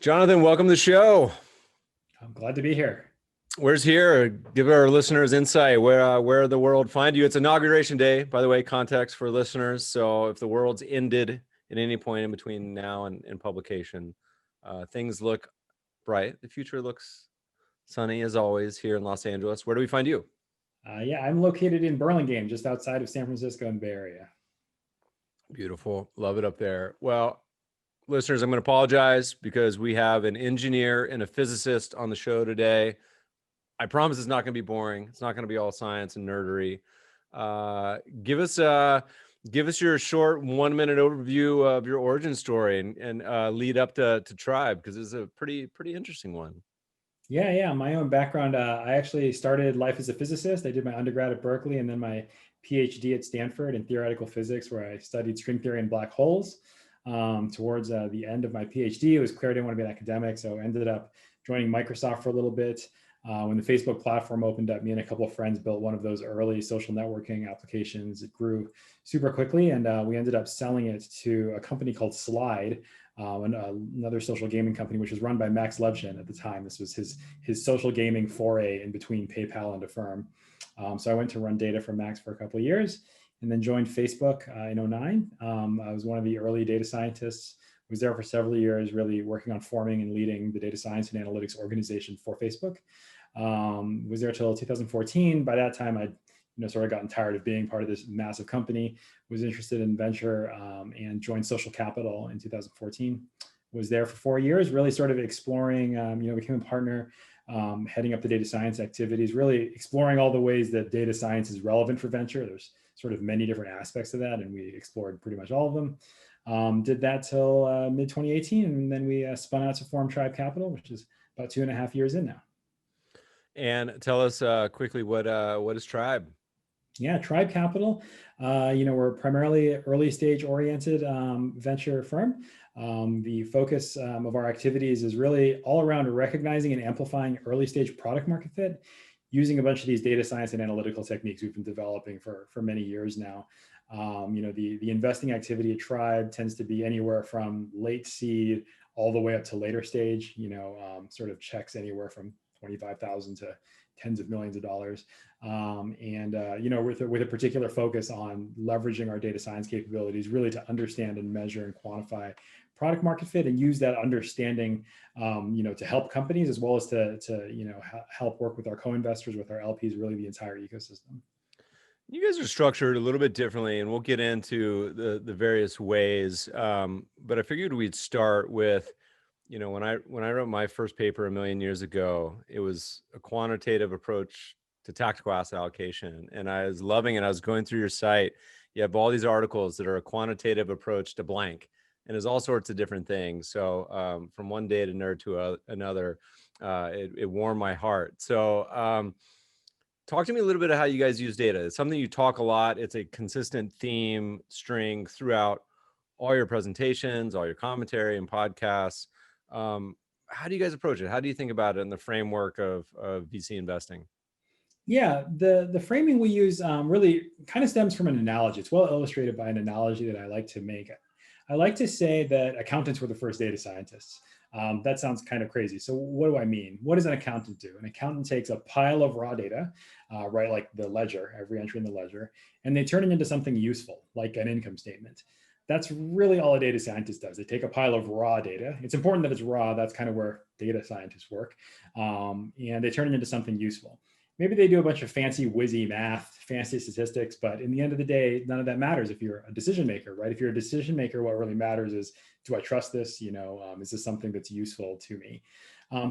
Jonathan, welcome to the show. I'm glad to be here. Where's here? Give our listeners insight where the world find you. It's inauguration day, by the way, context for listeners. So if the world's ended at any point in between now and publication, things look bright. The future looks sunny as always here in Los Angeles. Where do we find you? Yeah, I'm located in Burlingame, just outside of San Francisco and Bay Area. Beautiful. Love it up there. Well, listeners, I'm going to apologize because we have an engineer and a physicist on the show today. I promise it's not going to be boring. It's not going to be all science and nerdery. Give us your short 1 minute overview of your origin story and lead up to Tribe, because it's a pretty interesting one. Yeah. My own background, I actually started life as a physicist. I did my undergrad at Berkeley and then my PhD at Stanford in theoretical physics, where I studied string theory and black holes. Towards the end of my PhD, it was clear I didn't want to be an academic, so I ended up joining Microsoft for a little bit. When the Facebook platform opened up, me and a couple of friends built one of those early social networking applications. It grew super quickly, and we ended up selling it to a company called Slide, another social gaming company, which was run by Max Levchin at the time. This was his social gaming foray in between PayPal and Affirm. So I went to run data for Max for a couple of years, and then joined Facebook in 2009. I was one of the early data scientists. Was there for several years, really working on forming and leading the data science and analytics organization for Facebook. Was there till 2014. By that time, I'd sort of gotten tired of being part of this massive company, was interested in venture, and joined Social Capital in 2014. Was there for 4 years, really sort of exploring, became a partner, heading up the data science activities, really exploring all the ways that data science is relevant for venture. There's sort of many different aspects of that, and we explored pretty much all of them. Did that till mid 2018, and then we spun out to form Tribe Capital, which is about 2.5 years in now. And tell us quickly what is Tribe? Yeah, Tribe Capital. We're primarily early stage oriented venture firm. The focus of our activities is really all around recognizing and amplifying early stage product market fit, using a bunch of these data science and analytical techniques we've been developing for many years now. The investing activity at Tribe tends to be anywhere from late seed all the way up to later stage, sort of checks anywhere from 25,000 to tens of millions of dollars. With a particular focus on leveraging our data science capabilities, really to understand and measure and quantify product market fit, and use that understanding, to help companies, as well as to help work with our co-investors, with our LPs, really the entire ecosystem. You guys are structured a little bit differently, and we'll get into the various ways. But I figured we'd start with, when I wrote my first paper a million years ago, it was a quantitative approach to tactical asset allocation, and I was loving it. I was going through your site. You have all these articles that are a quantitative approach to blank, and there's all sorts of different things. So from one data nerd to another, it warmed my heart. So talk to me a little bit of how you guys use data. It's something you talk a lot. It's a consistent theme string throughout all your presentations, all your commentary and podcasts. How do you guys approach it? How do you think about it in the framework of VC investing? Yeah, the framing we use really kind of stems from an analogy. It's well illustrated by an analogy that I like to make. I like to say that accountants were the first data scientists. That sounds kind of crazy. So what do I mean? What does an accountant do? An accountant takes a pile of raw data, right, like the ledger, every entry in the ledger, and they turn it into something useful, like an income statement. That's really all a data scientist does. They take a pile of raw data. It's important that it's raw. That's kind of where data scientists work. And they turn it into something useful. Maybe they do a bunch of fancy whizzy math, fancy statistics, but in the end of the day, none of that matters if you're a decision maker, right? If you're a decision maker, what really matters is, do I trust this? Is this something that's useful to me?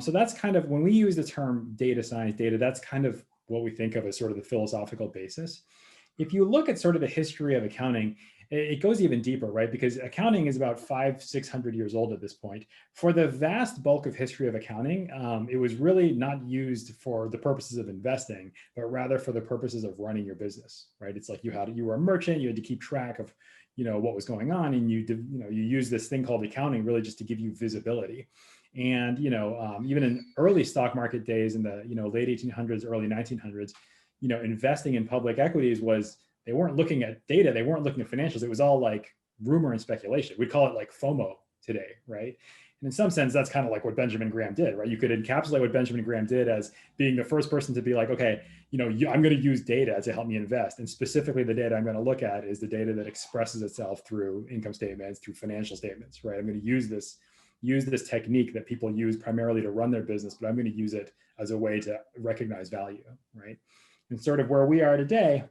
So that's kind of, when we use the term data science data, that's kind of what we think of as sort of the philosophical basis. If you look at sort of the history of accounting, it goes even deeper, right? Because accounting is about 500-600 years old at this point. For the vast bulk of history of accounting, it was really not used for the purposes of investing, but rather for the purposes of running your business, right? It's like you were a merchant, you had to keep track of, what was going on, and you use this thing called accounting really just to give you visibility. And even in early stock market days in the late 1800s, early 1900s, investing in public equities was, they weren't looking at data, they weren't looking at financials. It was all like rumor and speculation. We call it like FOMO today, right? And in some sense, that's kind of like what Benjamin Graham did, right? You could encapsulate what Benjamin Graham did as being the first person to be like, okay, I'm going to use data to help me invest. And specifically, the data I'm going to look at is the data that expresses itself through income statements, through financial statements, right? I'm going to use this technique that people use primarily to run their business, but I'm going to use it as a way to recognize value, right? And sort of where we are today,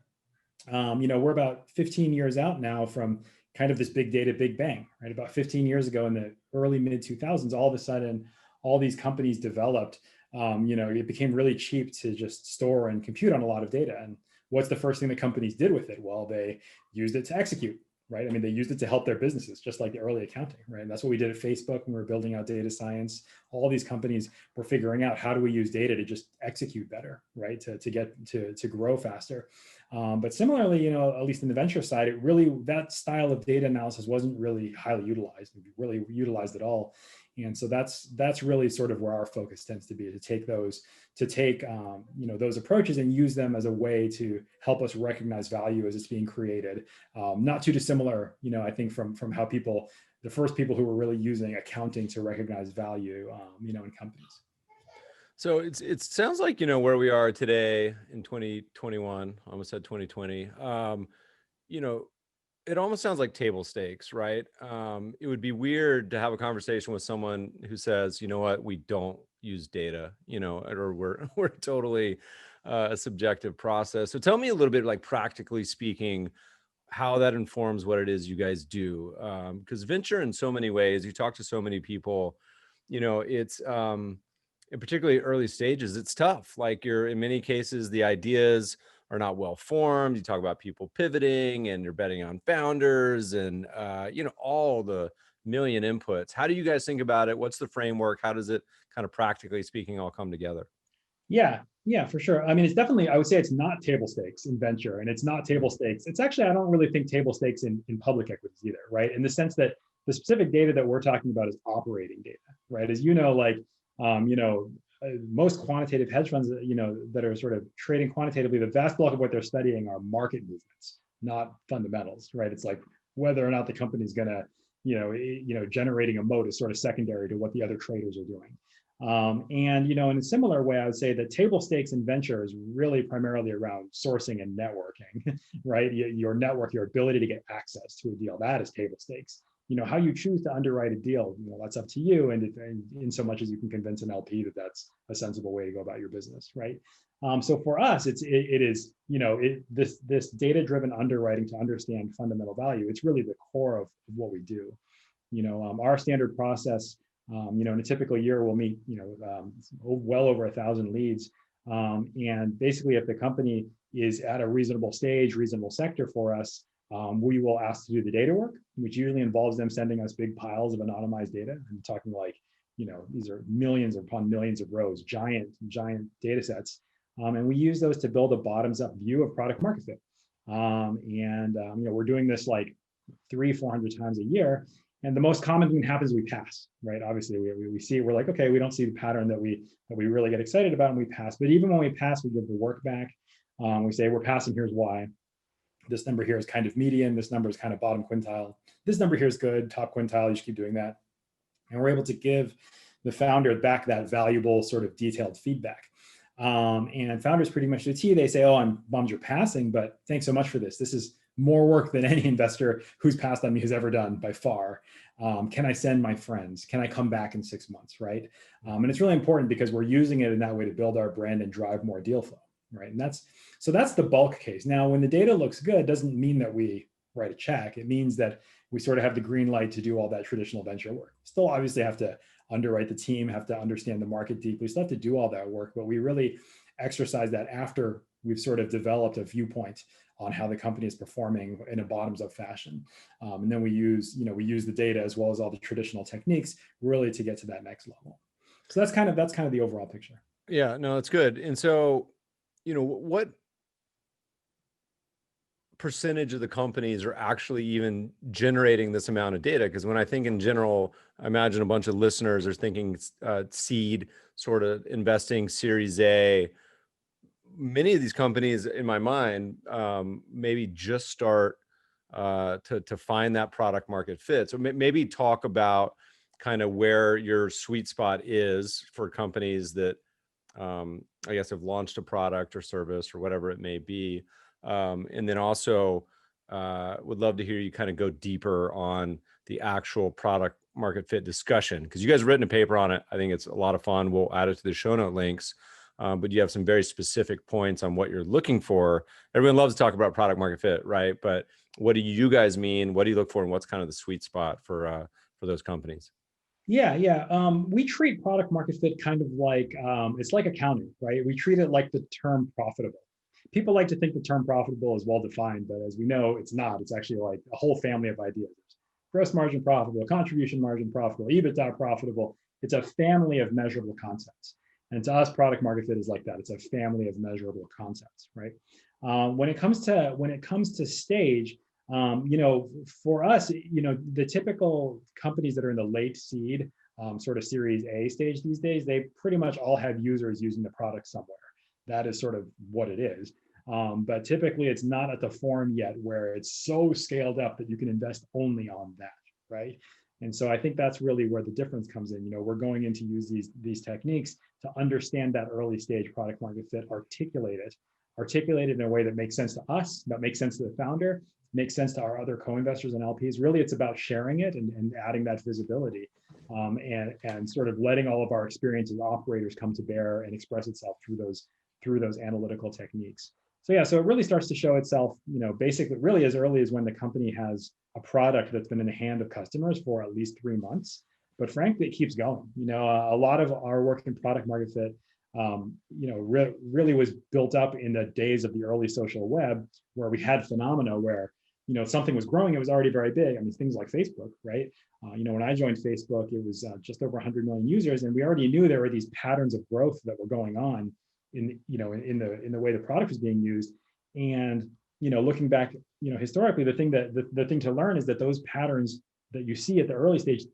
we're about 15 years out now from kind of this big data big bang, right? About 15 years ago in the early mid 2000s, all of a sudden, all these companies developed, it became really cheap to just store and compute on a lot of data. And what's the first thing that companies did with it? Well, they used it to execute, right? I mean, they used it to help their businesses, just like the early accounting, right? And that's what we did at Facebook when we were building out data science. All these companies were figuring out how do we use data to just execute better, right? To get to grow faster. But similarly, at least in the venture side, that style of data analysis wasn't really highly utilized, really utilized at all. And so that's really sort of where our focus tends to be, to take those approaches and use them as a way to help us recognize value as it's being created. Not too dissimilar, I think from how the first people who were really using accounting to recognize value, in companies. So it sounds like, where we are today in 2021, almost said 2020, it almost sounds like table stakes, right? It would be weird to have a conversation with someone who says, you know what, we don't use data, or we're totally a subjective process. So tell me a little bit, like practically speaking, how that informs what it is you guys do. Because venture in so many ways, you talk to so many people, it's in particularly early stages, it's tough. Like in many cases, the ideas are not well formed. You talk about people pivoting and you're betting on founders and, all the million inputs. How do you guys think about it? What's the framework? How does it kind of practically speaking all come together? Yeah, for sure. I mean, it's definitely, I would say it's not table stakes in venture, and it's not table stakes. It's actually, I don't really think table stakes in public equities either, right? In the sense that the specific data that we're talking about is operating data, right? As most quantitative hedge funds, that are sort of trading quantitatively, the vast bulk of what they're studying are market movements, not fundamentals, right? It's like whether or not the company's going to, generating a moat is sort of secondary to what the other traders are doing. In a similar way, I would say that table stakes in venture is really primarily around sourcing and networking, right? Your network, your ability to get access to a deal, that is table stakes. How you choose to underwrite a deal, that's up to you. And in so much as you can convince an LP that that's a sensible way to go about your business, right? So for us, it is, this data-driven underwriting to understand fundamental value. It's really the core of what we do. Our standard process, in a typical year, we'll meet, well over 1,000 leads. And basically, if the company is at a reasonable stage, reasonable sector for us, we will ask to do the data work, which usually involves them sending us big piles of anonymized data. I'm talking like, these are millions upon millions of rows, giant data sets. And we use those to build a bottoms-up view of product market fit. We're doing this like 300-400 times a year. And the most common thing that happens is we pass, right? Obviously, we see, we're like, okay, we don't see the pattern that we really get excited about, and we pass. But even when we pass, we give the work back. We say, we're passing, here's why. This number here is kind of median. This number is kind of bottom quintile. This number here is good, top quintile. You should keep doing that. And we're able to give the founder back that valuable sort of detailed feedback. And founders pretty much to the T, they say, oh, I'm bummed you're passing, but thanks so much for this. This is more work than any investor who's passed on me has ever done by far. Can I send my friends? Can I come back in 6 months, right? And it's really important because we're using it in that way to build our brand and drive more deal flow, right? And that's the bulk case. Now, when the data looks good, doesn't mean that we write a check. It means that we sort of have the green light to do all that traditional venture work. Still obviously have to underwrite the team, have to understand the market deeply, still have to do all that work, but we really exercise that after we've sort of developed a viewpoint on how the company is performing in a bottoms-up fashion. And then we use the data as well as all the traditional techniques really to get to that next level. So that's kind of the overall picture. Yeah, no, it's good. And so, what percentage of the companies are actually even generating this amount of data? Because when I think in general, I imagine a bunch of listeners are thinking seed sort of investing, Series A. Many of these companies, in my mind, maybe just start to find that product market fit. So maybe talk about kind of where your sweet spot is for companies that I guess have launched a product or service or whatever it may be. And then also would love to hear you kind of go deeper on the actual product market fit discussion, because you guys have written a paper on it. I think it's a lot of fun. We'll add it to the show note links. But you have some very specific points on what you're looking for. Everyone loves to talk about product market fit, right? But what do you guys mean? What do you look for? And what's kind of the sweet spot for those companies? Yeah. We treat product market fit kind of like it's like accounting, right? We treat it like the term profitable. People like to think the term profitable is well defined, but as we know, it's not. It's actually like a whole family of ideas. Gross margin profitable, contribution margin profitable, EBITDA profitable. It's a family of measurable concepts. And to us, product market fit is like that. It's a family of measurable concepts, right? When it comes to stage, for us, the typical companies that are in the late seed, sort of Series A stage these days, they pretty much all have users using the product somewhere. That is sort of what it is. But typically, it's not at the form yet where it's so scaled up that you can invest only on that, right? And so I think that's really where the difference comes in. We're going in to use these techniques to understand that early stage product market fit, articulate it in a way that makes sense to us, that makes sense to the founder, makes sense to our other co-investors and LPs. Really, it's about sharing it and adding that visibility, and sort of letting all of our experience as operators come to bear and express itself through those analytical techniques. So yeah, so it really starts to show itself, basically really as early as when the company has a product that's been in the hand of customers for at least 3 months. But frankly, it keeps going. A lot of our work in product market fit, really was built up in the days of the early social web, where we had phenomena where, something was growing, it was already very big. I mean, things like Facebook, right? When I joined Facebook, it was just over 100 million users, and we already knew there were these patterns of growth that were going on in the way the product was being used. And looking back, historically, the thing to learn is that those patterns that you see at the early stage,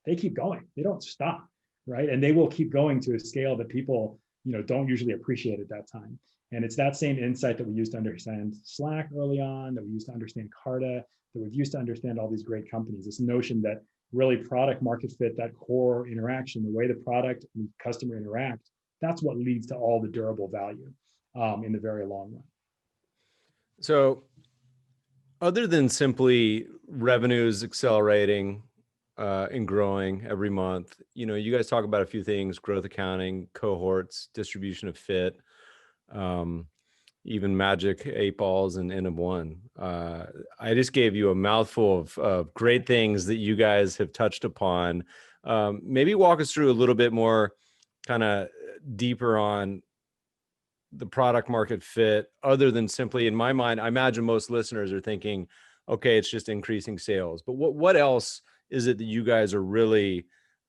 they keep going, they don't stop, right? And they will keep going to a scale that people don't usually appreciate at that time. And it's that same insight that we used to understand Slack early on, that we used to understand Carta, that we've used to understand all these great companies. This notion that really product market fit, that core interaction, the way the product and customer interact, that's what leads to all the durable value in the very long run. So other than simply revenues accelerating and growing every month, you guys talk about a few things: growth accounting, cohorts, distribution of fit, even magic 8 balls and N of 1. I just gave you a mouthful of great things that you guys have touched upon. Maybe walk us through a little bit more kind of deeper on the product market fit, other than simply, in my mind, I imagine most listeners are thinking, okay, it's just increasing sales. But what else is it that you guys are really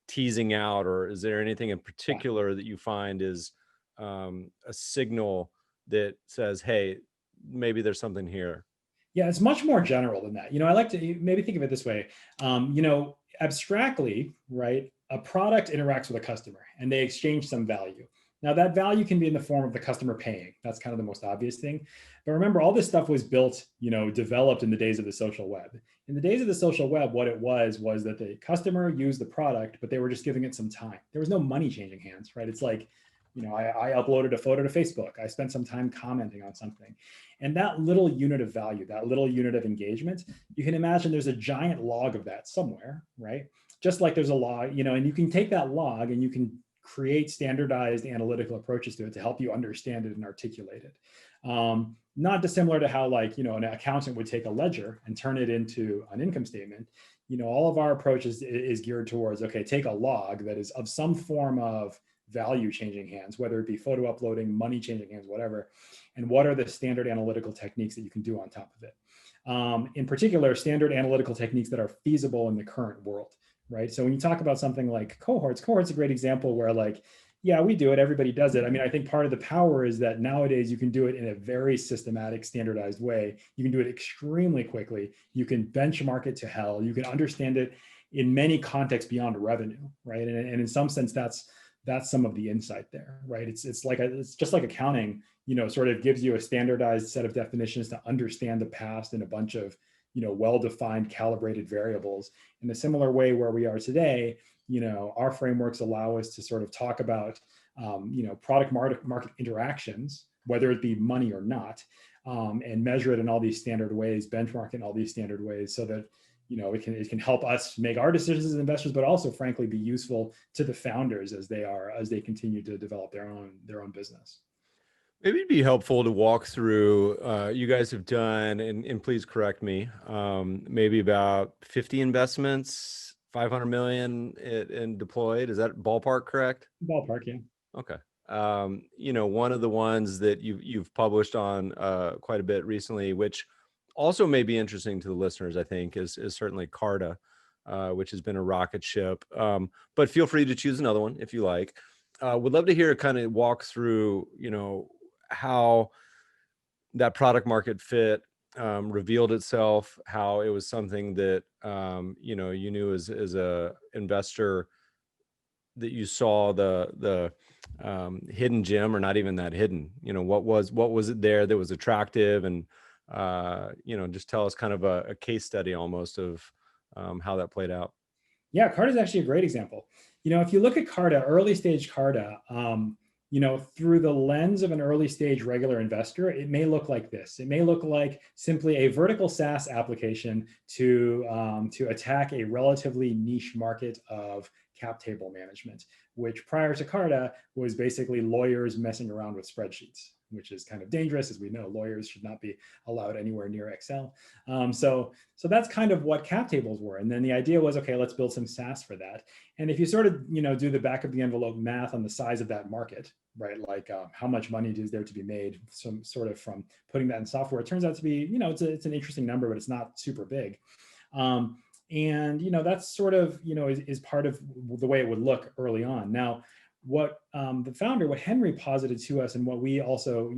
teasing out? Or is there anything in particular that you find is a signal that says, hey, maybe there's something here? Yeah, it's much more general than that. I like to maybe think of it this way. Abstractly, right? A product interacts with a customer and they exchange some value. Now, that value can be in the form of the customer paying. That's kind of the most obvious thing. But remember, all this stuff was built, developed in the days of the social web. In the days of the social web, what it was that the customer used the product, but they were just giving it some time. There was no money changing hands, right? It's like, I uploaded a photo to Facebook. I spent some time commenting on something. And that little unit of value, that little unit of engagement, you can imagine there's a giant log of that somewhere, right? Just like there's a log, and you can take that log and you can create standardized analytical approaches to it to help you understand it and articulate it. Not dissimilar to how an accountant would take a ledger and turn it into an income statement. All of our approach is geared towards, okay, take a log that is of some form of value changing hands, whether it be photo uploading, money changing hands, whatever. And what are the standard analytical techniques that you can do on top of it? In particular, standard analytical techniques that are feasible in the current world, right? So when you talk about something like cohorts a great example where yeah, we do it, everybody does it. I mean, I think part of the power is that nowadays you can do it in a very systematic, standardized way. You can do it extremely quickly. You can benchmark it to hell. You can understand it in many contexts beyond revenue, right? And in some sense, that's some of the insight there, right? It's just like accounting, sort of gives you a standardized set of definitions to understand the past in a bunch of well-defined, calibrated variables. In a similar way where we are today, our frameworks allow us to sort of talk about, product market interactions, whether it be money or not, and measure it in all these standard ways, benchmark it in all these standard ways, so that it can help us make our decisions as investors, but also frankly be useful to the founders as they continue to develop their own business. Maybe it'd be helpful to walk through, you guys have done, and please correct me, maybe about 50 investments, 500 million in deployed. Is that ballpark correct? Ballpark, yeah. Okay. One of the ones that you've published on quite a bit recently, which also may be interesting to the listeners, I think, is certainly Carta, which has been a rocket ship. But feel free to choose another one if you like. Would love to hear kind of walk through, how that product market fit revealed itself, how it was something that you knew as a investor that you saw the hidden gem, or not even that hidden. What was it there that was attractive, and just tell us kind of a case study almost of how that played out. Yeah, Carta is actually a great example. If you look at Carta, early stage Carta, through the lens of an early stage regular investor, it may look like this. It may look like simply a vertical SaaS application to attack a relatively niche market of cap table management, which prior to Carta was basically lawyers messing around with spreadsheets, which is kind of dangerous. As we know, lawyers should not be allowed anywhere near Excel. So that's kind of what cap tables were. And then the idea was, okay, let's build some SaaS for that. And if you sort of, do the back of the envelope math on the size of that market, right? Like how much money is there to be made, some sort of from putting that in software, it turns out to be, it's an interesting number, but it's not super big. And that's sort of is part of the way it would look early on. Now, what the founder, what Henry posited to us, and what we also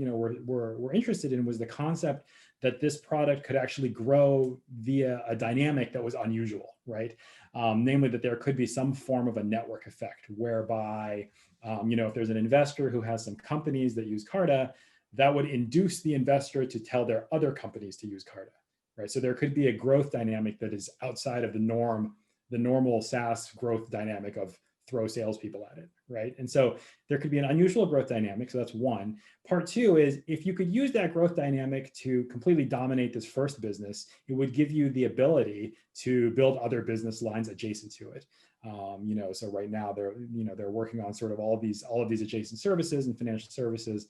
were interested in, was the concept that this product could actually grow via a dynamic that was unusual, right? Namely, that there could be some form of a network effect whereby if there's an investor who has some companies that use Carta, that would induce the investor to tell their other companies to use Carta. Right. So there could be a growth dynamic that is outside of the normal SaaS growth dynamic of throw salespeople at it. Right. And so there could be an unusual growth dynamic. So that's one. Part two is, if you could use that growth dynamic to completely dominate this first business, it would give you the ability to build other business lines adjacent to it. So right now they're working on sort of all of these adjacent services and financial services,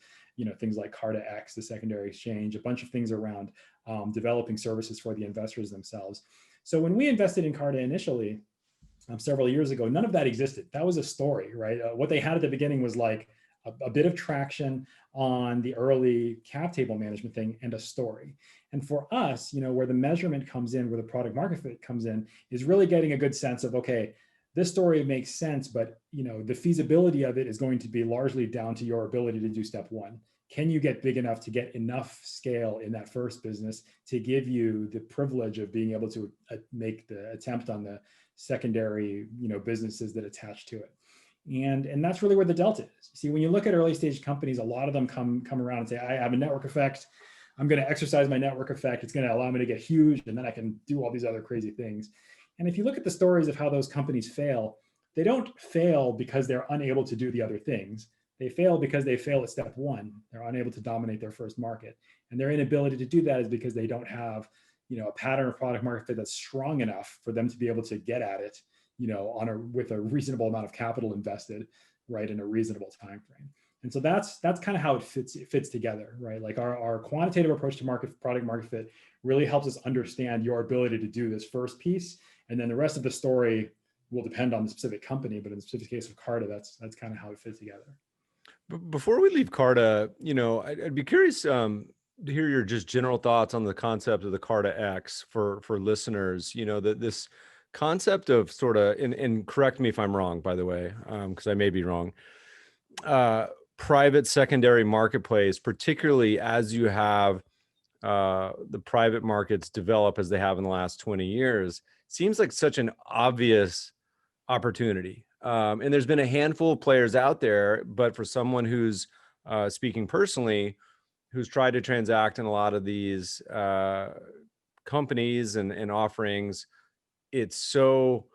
things like Carta X, the secondary exchange, a bunch of things around developing services for the investors themselves. So when we invested in Carta initially, several years ago, none of that existed. That was a story, right? What they had at the beginning was like a bit of traction on the early cap table management thing and a story. And for us, where the measurement comes in, where the product market fit comes in, is really getting a good sense of, okay, this story makes sense, but the feasibility of it is going to be largely down to your ability to do step one. Can you get big enough to get enough scale in that first business to give you the privilege of being able to make the attempt on the secondary, businesses that attach to it? And that's really where the delta is. See, when you look at early stage companies, a lot of them come around and say, I have a network effect. I'm going to exercise my network effect. It's going to allow me to get huge, and then I can do all these other crazy things. And if you look at the stories of how those companies fail, they don't fail because they're unable to do the other things. They fail because they fail at step one. They're unable to dominate their first market. And their inability to do that is because they don't have, a pattern of product market fit that's strong enough for them to be able to get at it, with a reasonable amount of capital invested, right, in a reasonable time frame. And so that's kind of how it fits together, right? Like our quantitative approach to product market fit really helps us understand your ability to do this first piece, and then the rest of the story will depend on the specific company. But in the specific case of Carta, that's kind of how it fits together. Before we leave Carta, I'd be curious to hear your just general thoughts on the concept of the Carta X for listeners. That this concept of sort of, and correct me if I'm wrong, by the way, because I may be wrong. Private secondary marketplace, particularly as you have the private markets develop as they have in the last 20 years, seems like such an obvious opportunity. And there's been a handful of players out there, but for someone who's speaking personally, who's tried to transact in a lot of these companies and offerings, it's so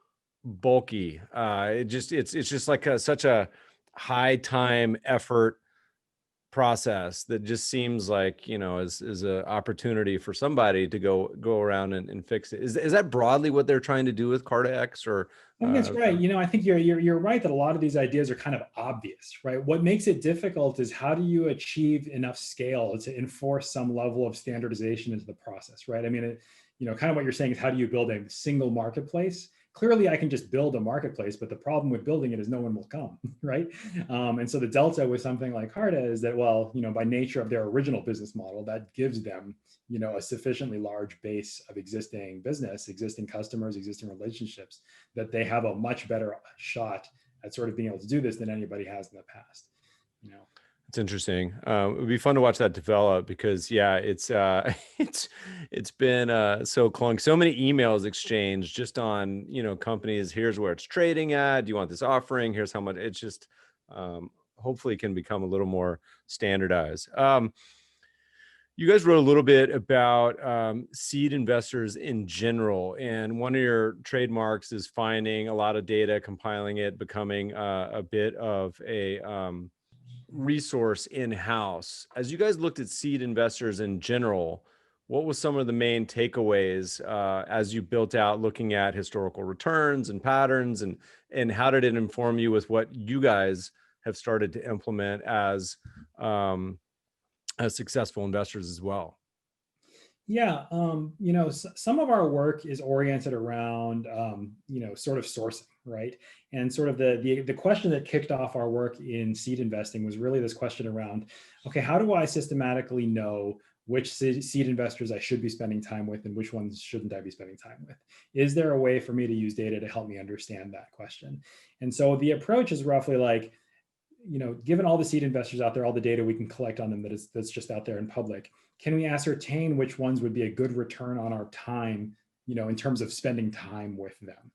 bulky. It's just like such a high time effort process that just seems like, is a opportunity for somebody to go around and fix it. Is that broadly what they're trying to do with Carta-X, or I think that's right. I think you're right that a lot of these ideas are kind of obvious, right? What makes it difficult is how do you achieve enough scale to enforce some level of standardization into the process, right? I mean, kind of what you're saying is how do you build a single marketplace? Clearly, I can just build a marketplace, but the problem with building it is no one will come, right? And so the delta with something like Carta is that, well, by nature of their original business model, that gives them a sufficiently large base of existing business, existing customers, existing relationships, that they have a much better shot at sort of being able to do this than anybody has in the past. It's interesting. It would be fun to watch that develop, because yeah, it's it's been so clunky. So many emails exchanged just on companies. Here's where it's trading at. Do you want this offering? Here's how much. It's just hopefully can become a little more standardized. You guys wrote a little bit about seed investors in general, and one of your trademarks is finding a lot of data, compiling it, becoming a bit of a resource in-house. As you guys looked at seed investors in general, what was some of the main takeaways as you built out, looking at historical returns and patterns, and how did it inform you with what you guys have started to implement as successful investors as well? Yeah, some of our work is oriented around, sort of sourcing, right? And sort of the question that kicked off our work in seed investing was really this question around, okay, how do I systematically know which seed investors I should be spending time with and which ones shouldn't I be spending time with? Is there a way for me to use data to help me understand that question? And so the approach is roughly like, given all the seed investors out there, all the data we can collect on them that's just out there in public, can we ascertain which ones would be a good return on our time, in terms of spending time with them?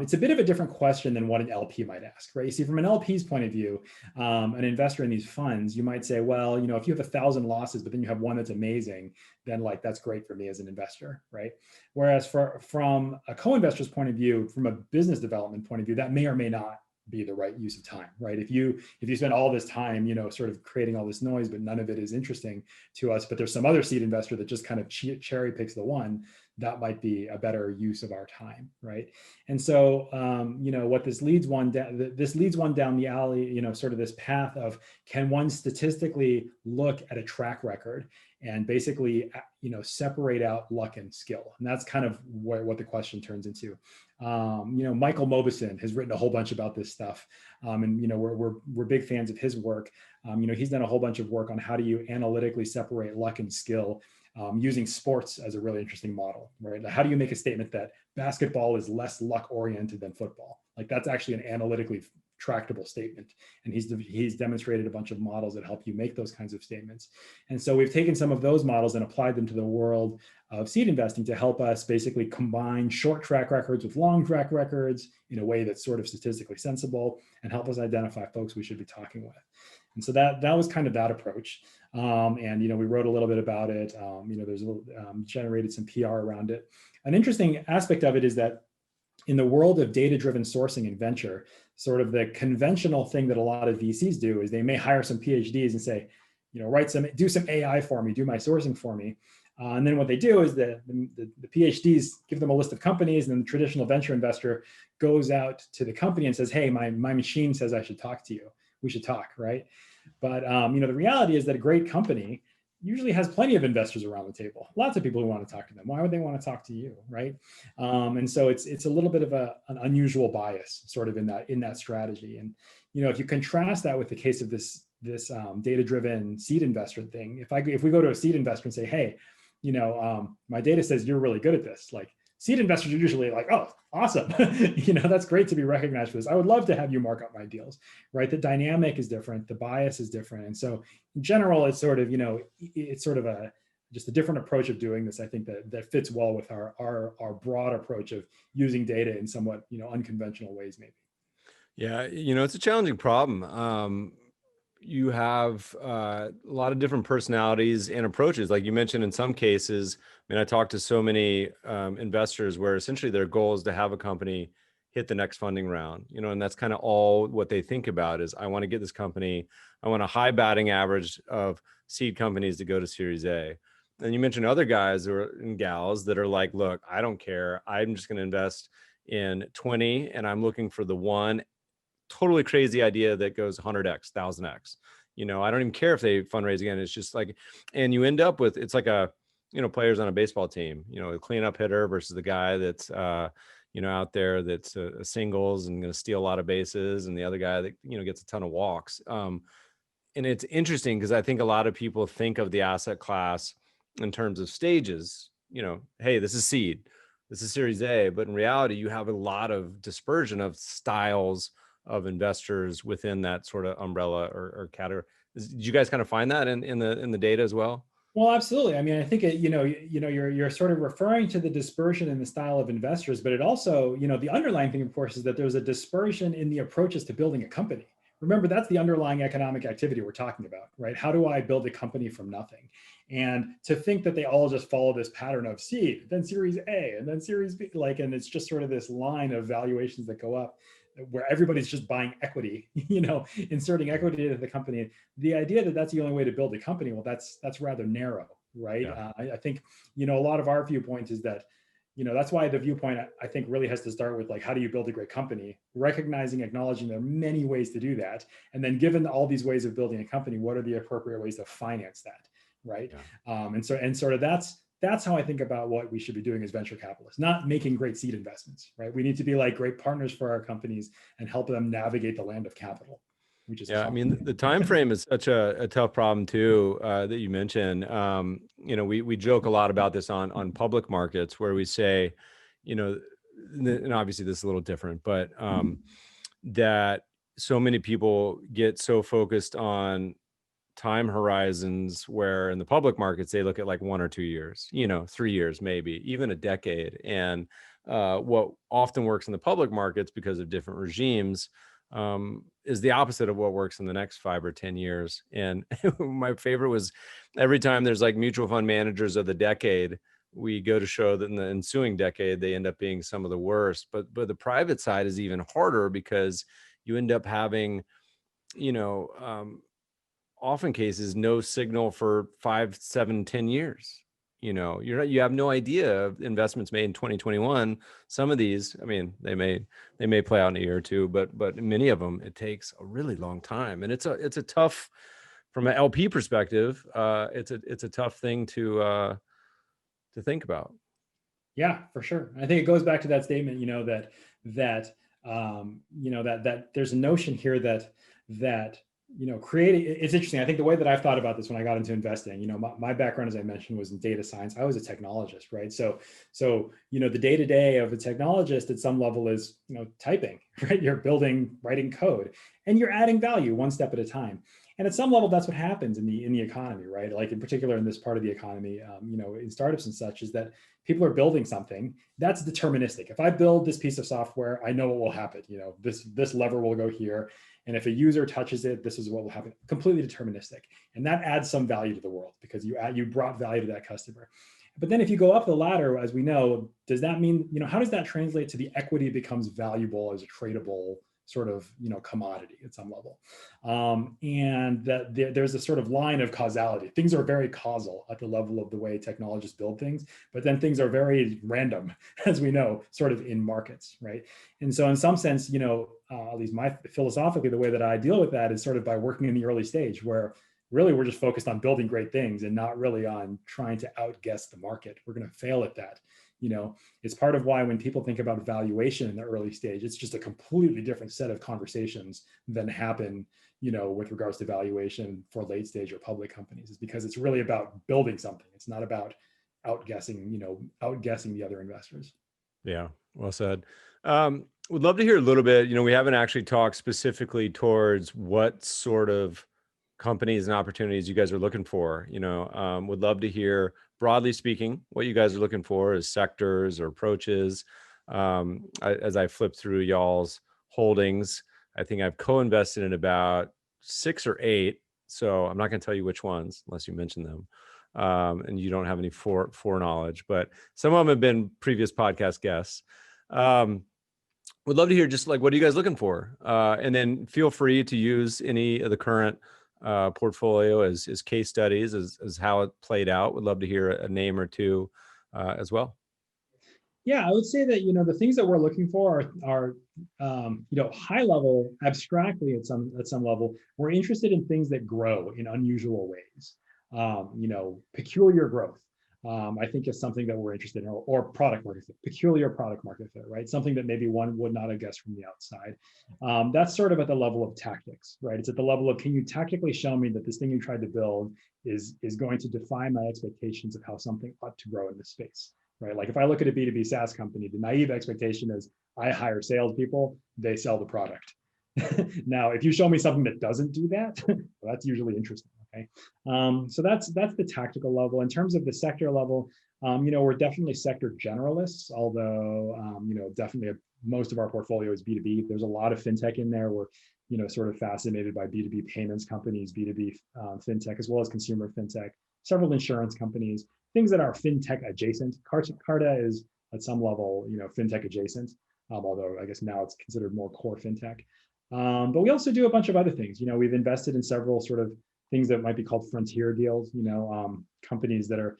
It's a bit of a different question than what an LP might ask, right? You see, from an LP's point of view, an investor in these funds, you might say, well, if you have 1,000 losses, but then you have one that's amazing, then like that's great for me as an investor, right? Whereas from a co-investor's point of view, from a business development point of view, that may or may not be the right use of time, right? If you spend all this time, sort of creating all this noise, but none of it is interesting to us, but there's some other seed investor that just kind of cherry picks the one, that might be a better use of our time, right? And so, what this leads one down the alley, sort of this path of, can one statistically look at a track record and basically, separate out luck and skill? And that's kind of what the question turns into. Michael Mauboussin has written a whole bunch about this stuff, and we're big fans of his work. He's done a whole bunch of work on how do you analytically separate luck and skill, using sports as a really interesting model, right? How do you make a statement that basketball is less luck oriented than football? Like, that's actually an analytically tractable statement. And he's demonstrated a bunch of models that help you make those kinds of statements. And so we've taken some of those models and applied them to the world of seed investing to help us basically combine short track records with long track records in a way that's sort of statistically sensible, and help us identify folks we should be talking with. And so that was kind of that approach. And we wrote a little bit about it. There's generated some PR around it. An interesting aspect of it is that in the world of data-driven sourcing and venture, sort of the conventional thing that a lot of VCs do is they may hire some PhDs and say, do some AI for me, do my sourcing for me. And then what they do is the PhDs give them a list of companies, and then the traditional venture investor goes out to the company and says, hey, my machine says I should talk to you. We should talk, right? But the reality is that a great company usually has plenty of investors around the table, lots of people who want to talk to them. Why would they want to talk to you, right? And so it's a little bit of an unusual bias sort of in that strategy. And if you contrast that with the case of this data-driven seed investor thing, if we go to a seed investor and say, hey, my data says you're really good at this, like, seed investors are usually like, oh, awesome. That's great to be recognized for this. I would love to have you mark up my deals, right? The dynamic is different. The bias is different. And so in general, it's sort of, it's sort of just a different approach of doing this. I think that fits well with our broad approach of using data in somewhat, unconventional ways, maybe. Yeah, it's a challenging problem. you have a lot of different personalities and approaches. Like you mentioned, in some cases, I mean, I talked to so many investors where essentially their goal is to have a company hit the next funding round, and that's kind of all what they think about is, I want to get this company, I want a high batting average of seed companies to go to Series A. And you mentioned other guys and gals that are like, look, I don't care. I'm just going to invest in 20 and I'm looking for the one totally crazy idea that goes 100x, 1000x. I don't even care if they fundraise again. It's just like, and you end up with, it's like players on a baseball team, a cleanup hitter versus the guy that's, out there that's a singles and going to steal a lot of bases, and the other guy that, gets a ton of walks. And it's interesting because I think a lot of people think of the asset class in terms of stages, hey, this is seed, this is Series A, but in reality, you have a lot of dispersion of styles of investors within that sort of umbrella or category. Did you guys kind of find that in the data as well? Well, absolutely. I mean, I think you're sort of referring to the dispersion in the style of investors, but it also, the underlying thing, of course, is that there's a dispersion in the approaches to building a company. Remember, that's the underlying economic activity we're talking about, right? How do I build a company from nothing? And to think that they all just follow this pattern of seed, then Series A, and then Series B, and it's just sort of this line of valuations that go up, where everybody's just buying equity, inserting equity into the company. The idea that that's the only way to build a company, well, that's rather narrow, right? Yeah. I think, a lot of our viewpoint is that, that's why the viewpoint, I think, really has to start with, like, how do you build a great company? Recognizing, acknowledging there are many ways to do that. And then given all these ways of building a company, what are the appropriate ways to finance that, right? Yeah. And sort of that's how I think about what we should be doing as venture capitalists, not making great seed investments, right? We need to be like great partners for our companies and help them navigate the land of capital, which is Yeah, I mean, the time frame is such a tough problem too, that you mentioned. We joke a lot about this on public markets, where we say, and obviously this is a little different, but that so many people get so focused on time horizons, where in the public markets they look at like 1 or 2 years, 3 years, maybe even a decade. And what often works in the public markets because of different regimes is the opposite of what works in the next 5 or 10 years. And my favorite was, every time there's like mutual fund managers of the decade, we go to show that in the ensuing decade they end up being some of the worst. But the private side is even harder, because you end up having, you know often cases, no signal for 5, 7, 10 years. You have no idea of investments made in 2021. Some of these, I mean, they may play out in a year or two, but many of them, it takes a really long time. And it's a tough, from an LP perspective, it's a tough thing to think about. Yeah, for sure. I think it goes back to that statement, that there's a notion here that creating, it's interesting. I think the way that I've thought about this when I got into investing, my background, as I mentioned, was in data science. I was a technologist, right? So the day-to-day of a technologist at some level is, typing, right? You're writing code, and you're adding value one step at a time. And at some level, that's what happens in the economy, right? Like in particular in this part of the economy, in startups and such, is that people are building something that's deterministic. If I build this piece of software, I know what will happen. This lever will go here, and if a user touches it, this is what will happen. Completely deterministic, and that adds some value to the world because you brought value to that customer. But then if you go up the ladder, as we know, does that mean, how does that translate to the equity becomes valuable as a tradable sort of, commodity at some level? And that there's a sort of line of causality. Things are very causal at the level of the way technologists build things, but then things are very random, as we know, sort of in markets, right? And so in some sense, at least philosophically, the way that I deal with that is sort of by working in the early stage, where really we're just focused on building great things and not really on trying to outguess the market. We're going to fail at that. It's part of why when people think about valuation in the early stage, it's just a completely different set of conversations than happen, with regards to valuation for late stage or public companies, is because it's really about building something. It's not about outguessing the other investors. Yeah, well said. Would love to hear a little bit. We haven't actually talked specifically towards what sort of companies and opportunities you guys are looking for. Would love to hear, broadly speaking, what you guys are looking for as sectors or approaches. As I flip through y'all's holdings, I think I've co-invested in about 6 or 8. So I'm not going to tell you which ones unless you mention them. And you don't have any foreknowledge, but some of them have been previous podcast guests. Would love to hear just like, what are you guys looking for? And then feel free to use any of the current portfolio as case studies, as how it played out. Would love to hear a name or two as well. Yeah, I would say that, the things that we're looking for are high level, abstractly at some level. We're interested in things that grow in unusual ways. Peculiar growth, I think, is something that we're interested in, or product market fit, peculiar product market fit, right? Something that maybe one would not have guessed from the outside. That's sort of at the level of tactics, right? It's at the level of, can you tactically show me that this thing you tried to build is going to defy my expectations of how something ought to grow in this space, right? Like if I look at a B2B SaaS company, the naive expectation is I hire salespeople, they sell the product. Now, if you show me something that doesn't do that, well, that's usually interesting. Okay, so that's the tactical level. In terms of the sector level, we're definitely sector generalists, although definitely most of our portfolio is B2B. There's a lot of fintech in there. We're sort of fascinated by B2B payments companies, B2B fintech, as well as consumer fintech, several insurance companies, things that are fintech adjacent. Carta is at some level, fintech adjacent, although I guess now it's considered more core fintech. But we also do a bunch of other things. We've invested in several sort of things that might be called frontier deals, companies that are,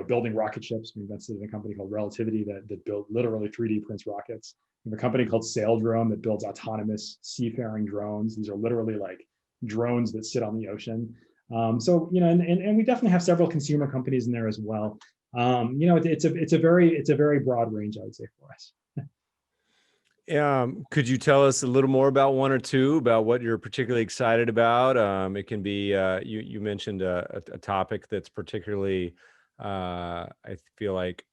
building rocket ships. We invested in a company called Relativity that built literally 3D prints rockets. We have a company called Saildrone that builds autonomous seafaring drones. These are literally like drones that sit on the ocean. So, and we definitely have several consumer companies in there as well. It's a very broad range, I would say, for us. Could you tell us a little more about one or two about what you're particularly excited about? It can be, you mentioned a topic that's particularly, I feel like,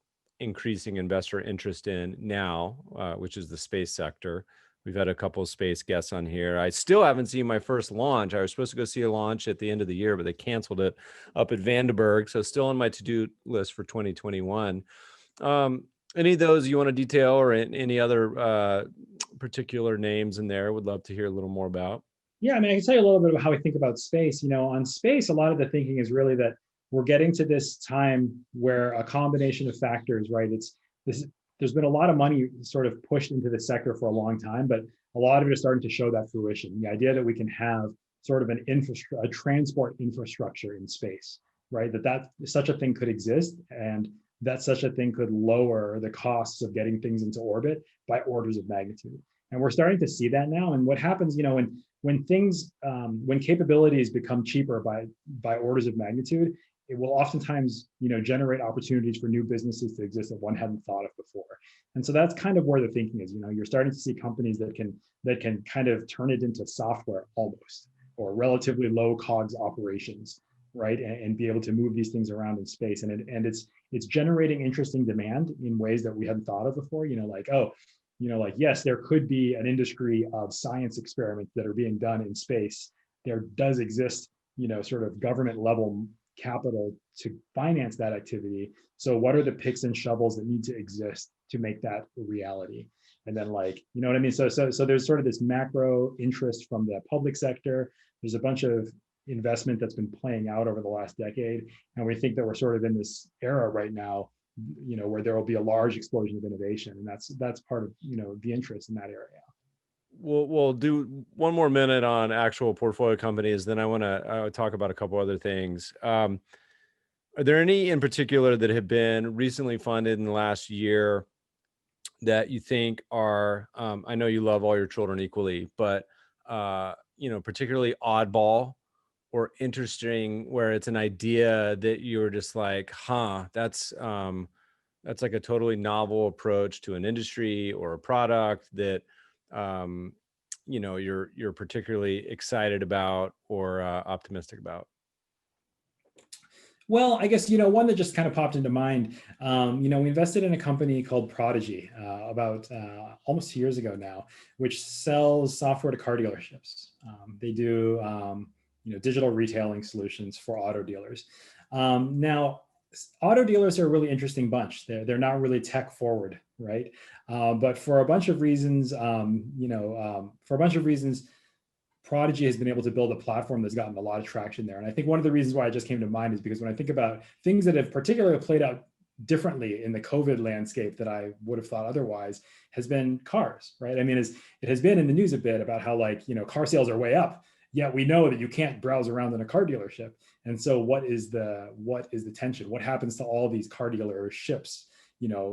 increasing investor interest in now, which is the space sector. We've had a couple of space guests on here. I still haven't seen my first launch. I was supposed to go see a launch at the end of the year, but they canceled it up at Vandenberg. So still on my to-do list for 2021. Any of those you want to detail, or any other particular names in there? Would love to hear a little more about. Yeah, I mean, I can tell you a little bit about how we think about space. On space, a lot of the thinking is really that we're getting to this time where a combination of factors, right? There's been a lot of money sort of pushed into the sector for a long time, but a lot of it is starting to show that fruition. The idea that we can have sort of a transport infrastructure in space, right? That such a thing could exist, and that such a thing could lower the costs of getting things into orbit by orders of magnitude. And we're starting to see that now. And what happens, when capabilities become cheaper by orders of magnitude, it will oftentimes, generate opportunities for new businesses to exist that one hadn't thought of before. And so that's kind of where the thinking is. You're starting to see companies that can kind of turn it into software almost, or relatively low COGS operations, right? And be able to move these things around in space. And it's generating interesting demand in ways that we hadn't thought of before. Yes, there could be an industry of science experiments that are being done in space. There does exist, sort of government level capital to finance that activity. So what are the picks and shovels that need to exist to make that a reality? And then you know what I mean? So there's sort of this macro interest from the public sector. There's a bunch of investment that's been playing out over the last decade. And we think that we're sort of in this era right now, where there will be a large explosion of innovation. And that's part of, the interest in that area. We'll do one more minute on actual portfolio companies. Then I want to talk about a couple other things. Are there any in particular that have been recently funded in the last year that you think are, I know you love all your children equally, but, particularly oddball or interesting, where it's an idea that you're just like, that's like a totally novel approach to an industry or a product that, you're particularly excited about or optimistic about? Well, I guess, one that just kind of popped into mind, we invested in a company called Prodigy about almost 2 years ago now, which sells software to car dealerships. They do, digital retailing solutions for auto dealers. Now, auto dealers are a really interesting bunch. They're not really tech forward, right? But for a bunch of reasons, Prodigy has been able to build a platform that's gotten a lot of traction there. And I think one of the reasons why it just came to mind is because when I think about things that have particularly played out differently in the COVID landscape that I would have thought otherwise, has been cars, right? I mean, it has been in the news a bit about how, like, car sales are way up, yet we know that you can't browse around in a car dealership. And so what is the tension? What happens to all these car dealerships?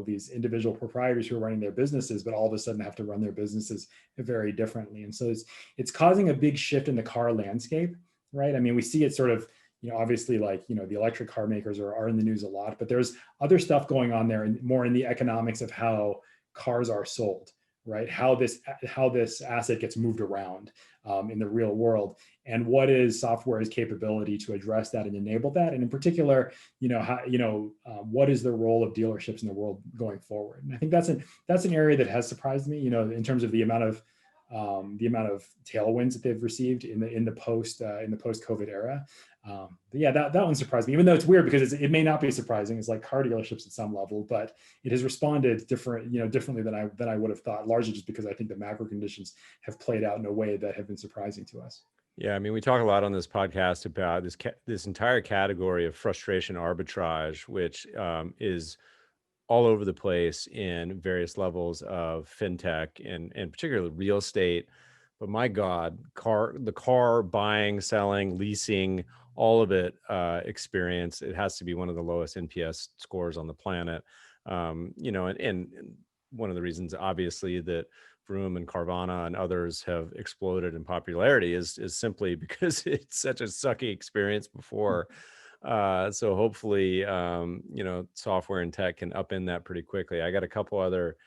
These individual proprietors who are running their businesses, but all of a sudden have to run their businesses very differently. And so it's causing a big shift in the car landscape, right? I mean, we see it sort of, obviously, like, the electric car makers are in the news a lot, but there's other stuff going on there, and more in the economics of how cars are sold, right? How this asset gets moved around in the real world, and what is software's capability to address that and enable that, and in particular, what is the role of dealerships in the world going forward? And I think that's an area that has surprised me, in terms of the amount of tailwinds that they've received in the post COVID era. But yeah, that one surprised me, even though it's weird because it may not be surprising. It's like car dealerships at some level, but it has responded differently than I would have thought, largely just because I think the macro conditions have played out in a way that have been surprising to us. Yeah, I mean, we talk a lot on this podcast about this entire category of frustration arbitrage, which is all over the place in various levels of fintech and particularly real estate. But my God, the car buying, selling, leasing, all of it experience, it has to be one of the lowest NPS scores on the planet. And one of the reasons, obviously, that Vroom and Carvana and others have exploded in popularity is simply because it's such a sucky experience before. So hopefully, software and tech can upend that pretty quickly. I got a couple other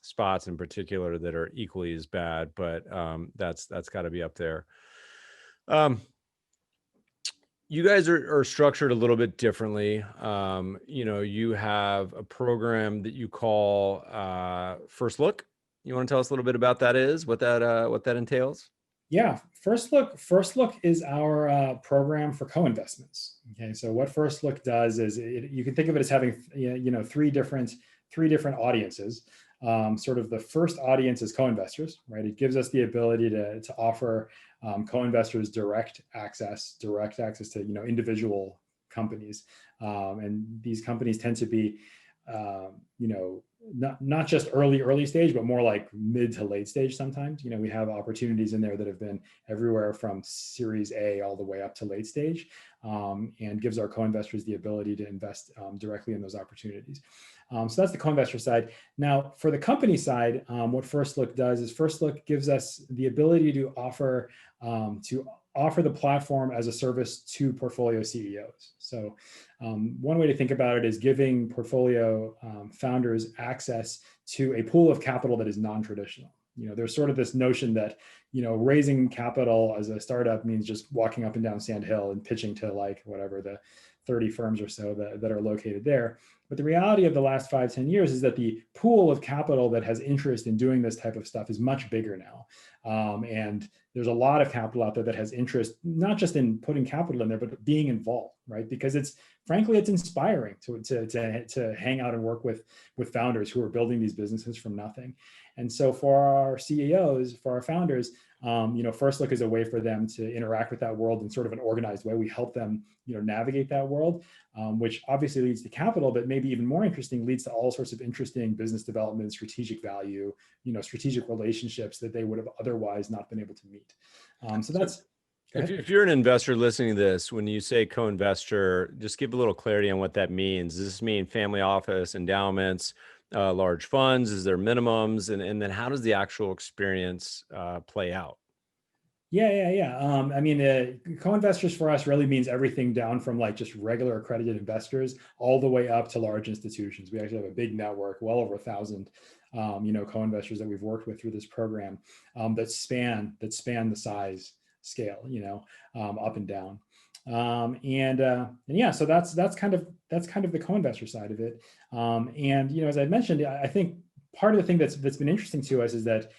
spots in particular that are equally as bad, but that's got to be up there. You guys are structured a little bit differently. You have a program that you call First Look. You want to tell us a little bit about what that entails? Yeah, First Look is our program for co-investments. Okay, so what First Look does is you can think of it as having three different audiences. Sort of the first audience is co-investors, right? It gives us the ability to offer co-investors direct access to individual companies, and these companies tend to be not just early stage, but more like mid to late stage sometimes. We have opportunities in there that have been everywhere from Series A all the way up to late stage, and gives our co-investors the ability to invest directly in those opportunities. So that's the co-investor side. Now, for the company side, what First Look does is First Look gives us the ability to offer the platform as a service to portfolio CEOs. So one way to think about it is giving portfolio founders access to a pool of capital that is non-traditional. There's sort of this notion that, raising capital as a startup means just walking up and down Sand Hill and pitching to like whatever the 30 firms or so that are located there. But the reality of the last 5-10 years is that the pool of capital that has interest in doing this type of stuff is much bigger now. And there's a lot of capital out there that has interest, not just in putting capital in there, but being involved, right? Because it's inspiring to hang out and work with founders who are building these businesses from nothing. And so for our CEOs, for our founders, First Look is a way for them to interact with that world in sort of an organized way. We help them, navigate that world, which obviously leads to capital, but maybe even more interesting, leads to all sorts of interesting business development, strategic value, strategic relationships that they would have otherwise not been able to meet. So that's. If you're an investor listening to this, when you say co-investor, just give a little clarity on what that means. Does this mean family office, endowments, large funds? Is there minimums? And then how does the actual experience play out? Yeah. I mean, co-investors for us really means everything down from like just regular accredited investors all the way up to large institutions. We actually have a big network, well over 1,000, co-investors that we've worked with through this program that span the size scale, up and down. And yeah, so that's kind of the co-investor side of it. And as I mentioned, I think part of the thing that's been interesting to us is that,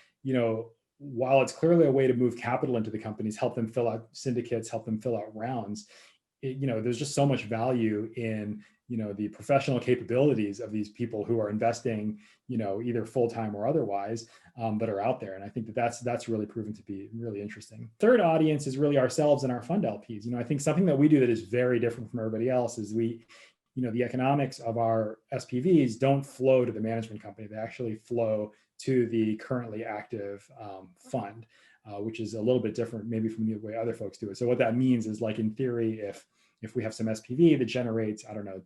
while it's clearly a way to move capital into the companies, help them fill out syndicates, help them fill out rounds, there's just so much value in, the professional capabilities of these people who are investing, either full-time or otherwise, that are out there. And I think that's really proven to be really interesting. Third audience is really ourselves and our fund LPs. I think something that we do that is very different from everybody else is the economics of our SPVs don't flow to the management company. They actually flow to the currently active fund, which is a little bit different maybe from the way other folks do it. So what that means is, like, in theory, if we have some SPV that generates, I don't know,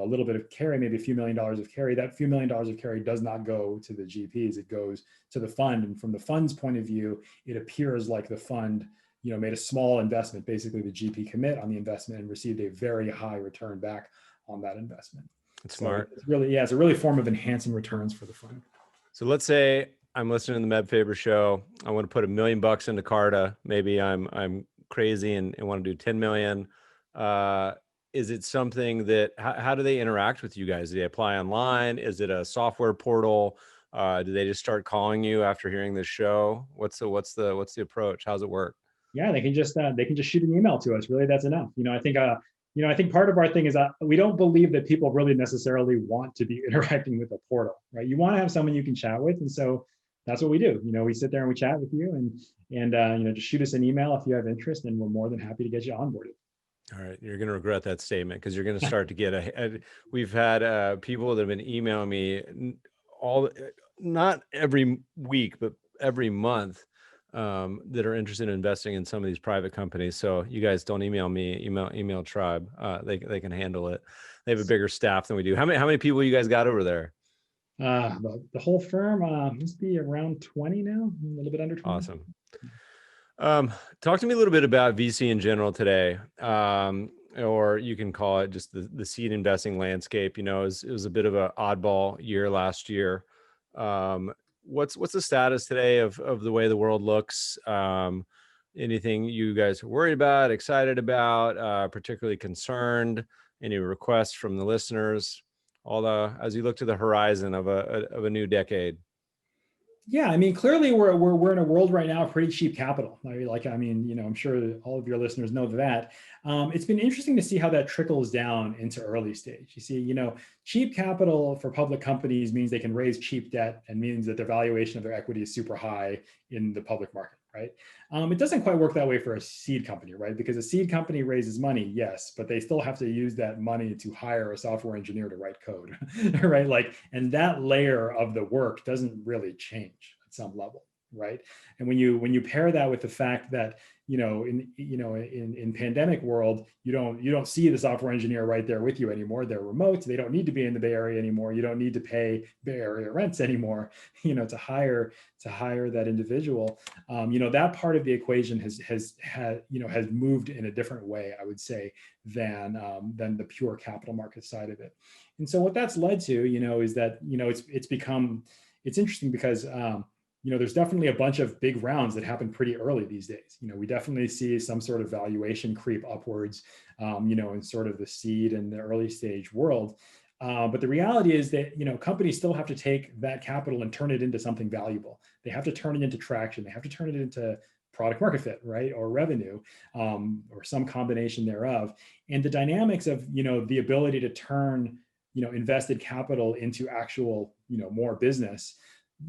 a little bit of carry, maybe a few $1,000,000 of carry, that few $1,000,000 of carry does not go to the GPs, it goes to the fund. And from the fund's point of view, it appears like the fund made a small investment, basically the GP commit on the investment, and received a very high return back on that investment. It's smart. It's really, it's a really form of enhancing returns for the fund. So let's say I'm listening to the Meb Faber show. I want to put $1 million into Carta. Maybe I'm crazy and want to do 10 million. Is it something that, how do they interact with you guys? Do they apply online? Is it a software portal? Do they just start calling you after hearing this show? What's the approach? How's it work? Yeah, they can just shoot an email to us. Really, that's enough. I think part of our thing is that we don't believe that people really necessarily want to be interacting with a portal, right? You want to have someone you can chat with, and so that's what we do. We sit there and we chat with you, and just shoot us an email if you have interest, and we're more than happy to get you onboarded. All right, you're going to regret that statement, because you're going to start to get we've had people that have been emailing me not every week, but every month, that are interested in investing in some of these private companies. So you guys don't email me, email Tribe. They can handle it. They have a bigger staff than we do. How many people you guys got over there? The whole firm must be around 20 now, a little bit under 20. Awesome. Talk to me a little bit about VC in general today, or you can call it just the seed investing landscape. It was a bit of an oddball year last year. What's the status today of the way the world looks? Anything you guys are worried about, excited about, particularly concerned? Any requests from the listeners? As you look to the horizon of a new decade. Yeah, I mean, clearly we're in a world right now of pretty cheap capital. I'm sure all of your listeners know that. It's been interesting to see how that trickles down into early stage. You see, cheap capital for public companies means they can raise cheap debt, and means that the valuation of their equity is super high in the public market, right? It doesn't quite work that way for a seed company, right? Because a seed company raises money, yes, but they still have to use that money to hire a software engineer to write code, right? And that layer of the work doesn't really change at some level, right? And when you pair that with the fact that in pandemic world, you don't see the software engineer right there with you anymore. They're remote. They don't need to be in the Bay Area anymore. You don't need to pay Bay Area rents anymore, to hire that individual. That part of the equation has moved in a different way, I would say, than the pure capital market side of it. And so what that's led to, is that it's interesting because there's definitely a bunch of big rounds that happen pretty early these days. We definitely see some sort of valuation creep upwards, in sort of the seed and the early stage world. But the reality is that, companies still have to take that capital and turn it into something valuable. They have to turn it into traction. They have to turn it into product market fit, right? Or revenue, or some combination thereof. And the dynamics of, the ability to turn, invested capital into actual, more business,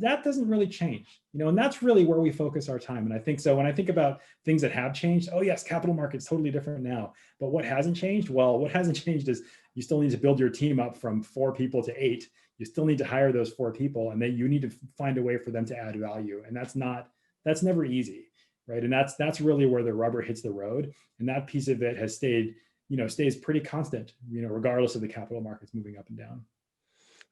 that doesn't really change, and that's really where we focus our time. And I think so when I think about things that have changed, oh yes, capital markets totally different now. But what hasn't changed? Well, what hasn't changed is you still need to build your team up from 4 people to 8. You still need to hire those 4 people, and then you need to find a way for them to add value. And that's never easy, right? And that's really where the rubber hits the road. And that piece of it has stays pretty constant, regardless of the capital markets moving up and down.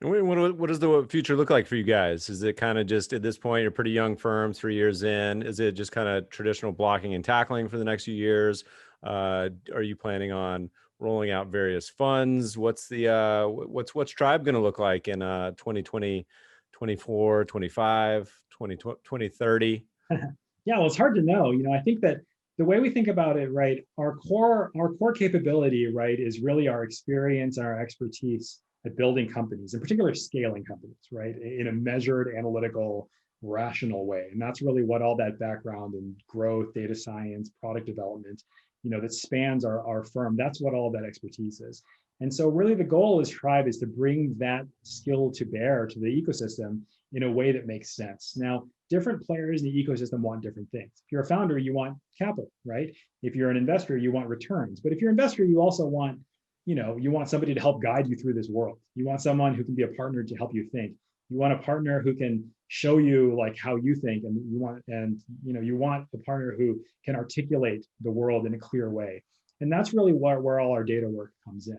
What does the future look like for you guys? Is it kind of just, at this point, you're a pretty young firm, 3 years in? Is it just kind of traditional blocking and tackling for the next few years? Are you planning on rolling out various funds? What's Tribe going to look like in 2020, 24, 25, 2030? Yeah, well, it's hard to know. I think that the way we think about it, right, our core capability, right, is really our experience and our expertise at building companies, in particular scaling companies, right, in a measured, analytical, rational way. And that's really what all that background in growth, data science, product development, that spans our firm. That's what all that expertise is. And so really the goal is Tribe is to bring that skill to bear to the ecosystem in a way that makes sense. Now, different players in the ecosystem want different things. If you're a founder, you want capital, right? If you're an investor, you want returns. But if you're an investor, you also want, you want somebody to help guide you through this world. You want someone who can be a partner to help you think. You want a partner who can show you like how you think, and you want a partner who can articulate the world in a clear way. And that's really where all our data work comes in.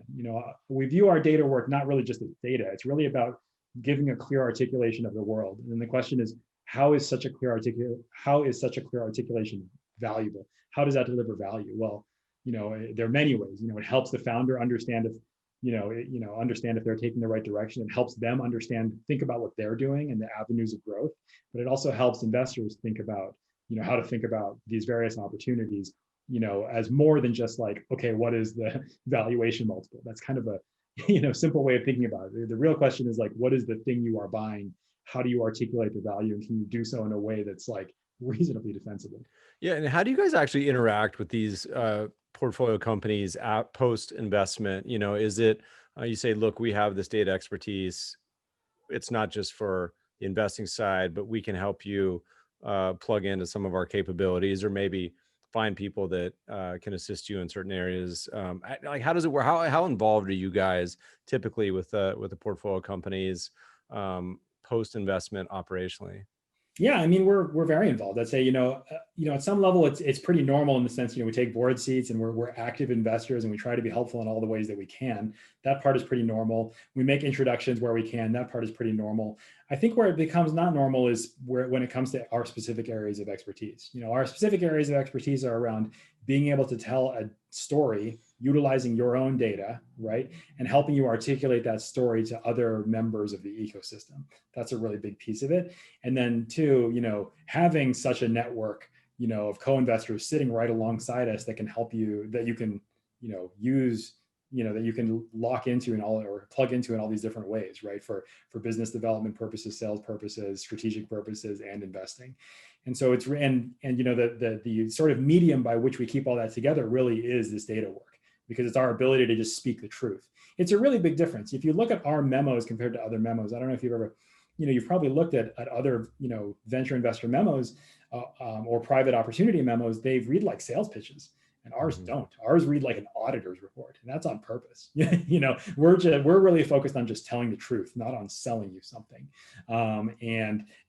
We view our data work not really just as data. It's really about giving a clear articulation of the world. And the question is, how is such a clear articulation valuable? How does that deliver value? Well, there are many ways. It helps the founder understand understand if they're taking the right direction. It helps them think about what they're doing and the avenues of growth. But it also helps investors think about, how to think about these various opportunities, as more than just like, okay, what is the valuation multiple? That's kind of a, simple way of thinking about it. The real question is like, what is the thing you are buying? How do you articulate the value? And can you do so in a way that's like reasonably defensible? Yeah, and how do you guys actually interact with these portfolio companies at post investment? Is it you say, look, we have this data expertise. It's not just for the investing side, but we can help you plug into some of our capabilities, or maybe find people that can assist you in certain areas. Like, how does it work? How involved are you guys typically with the portfolio companies post investment operationally? Yeah, I mean, we're very involved. I'd say, at some level, it's pretty normal in the sense, we take board seats and we're active investors and we try to be helpful in all the ways that we can. That part is pretty normal. We make introductions where we can. That part is pretty normal. I think where it becomes not normal is when it comes to our specific areas of expertise. Our specific areas of expertise are around being able to tell a story utilizing your own data, right? And helping you articulate that story to other members of the ecosystem. That's a really big piece of it. And then two, having such a network, of co-investors sitting right alongside us that can help you, that you can, use, that you can lock into or plug into in all these different ways, right? For business development purposes, sales purposes, strategic purposes, and investing. And so the sort of medium by which we keep all that together really is this data work, because it's our ability to just speak the truth. It's a really big difference. If you look at our memos compared to other memos, I don't know if you've ever, you've probably looked at other, venture investor memos or private opportunity memos. They read like sales pitches, and ours don't. Ours read like an auditor's report, and that's on purpose. We're really focused on just telling the truth, not on selling you something.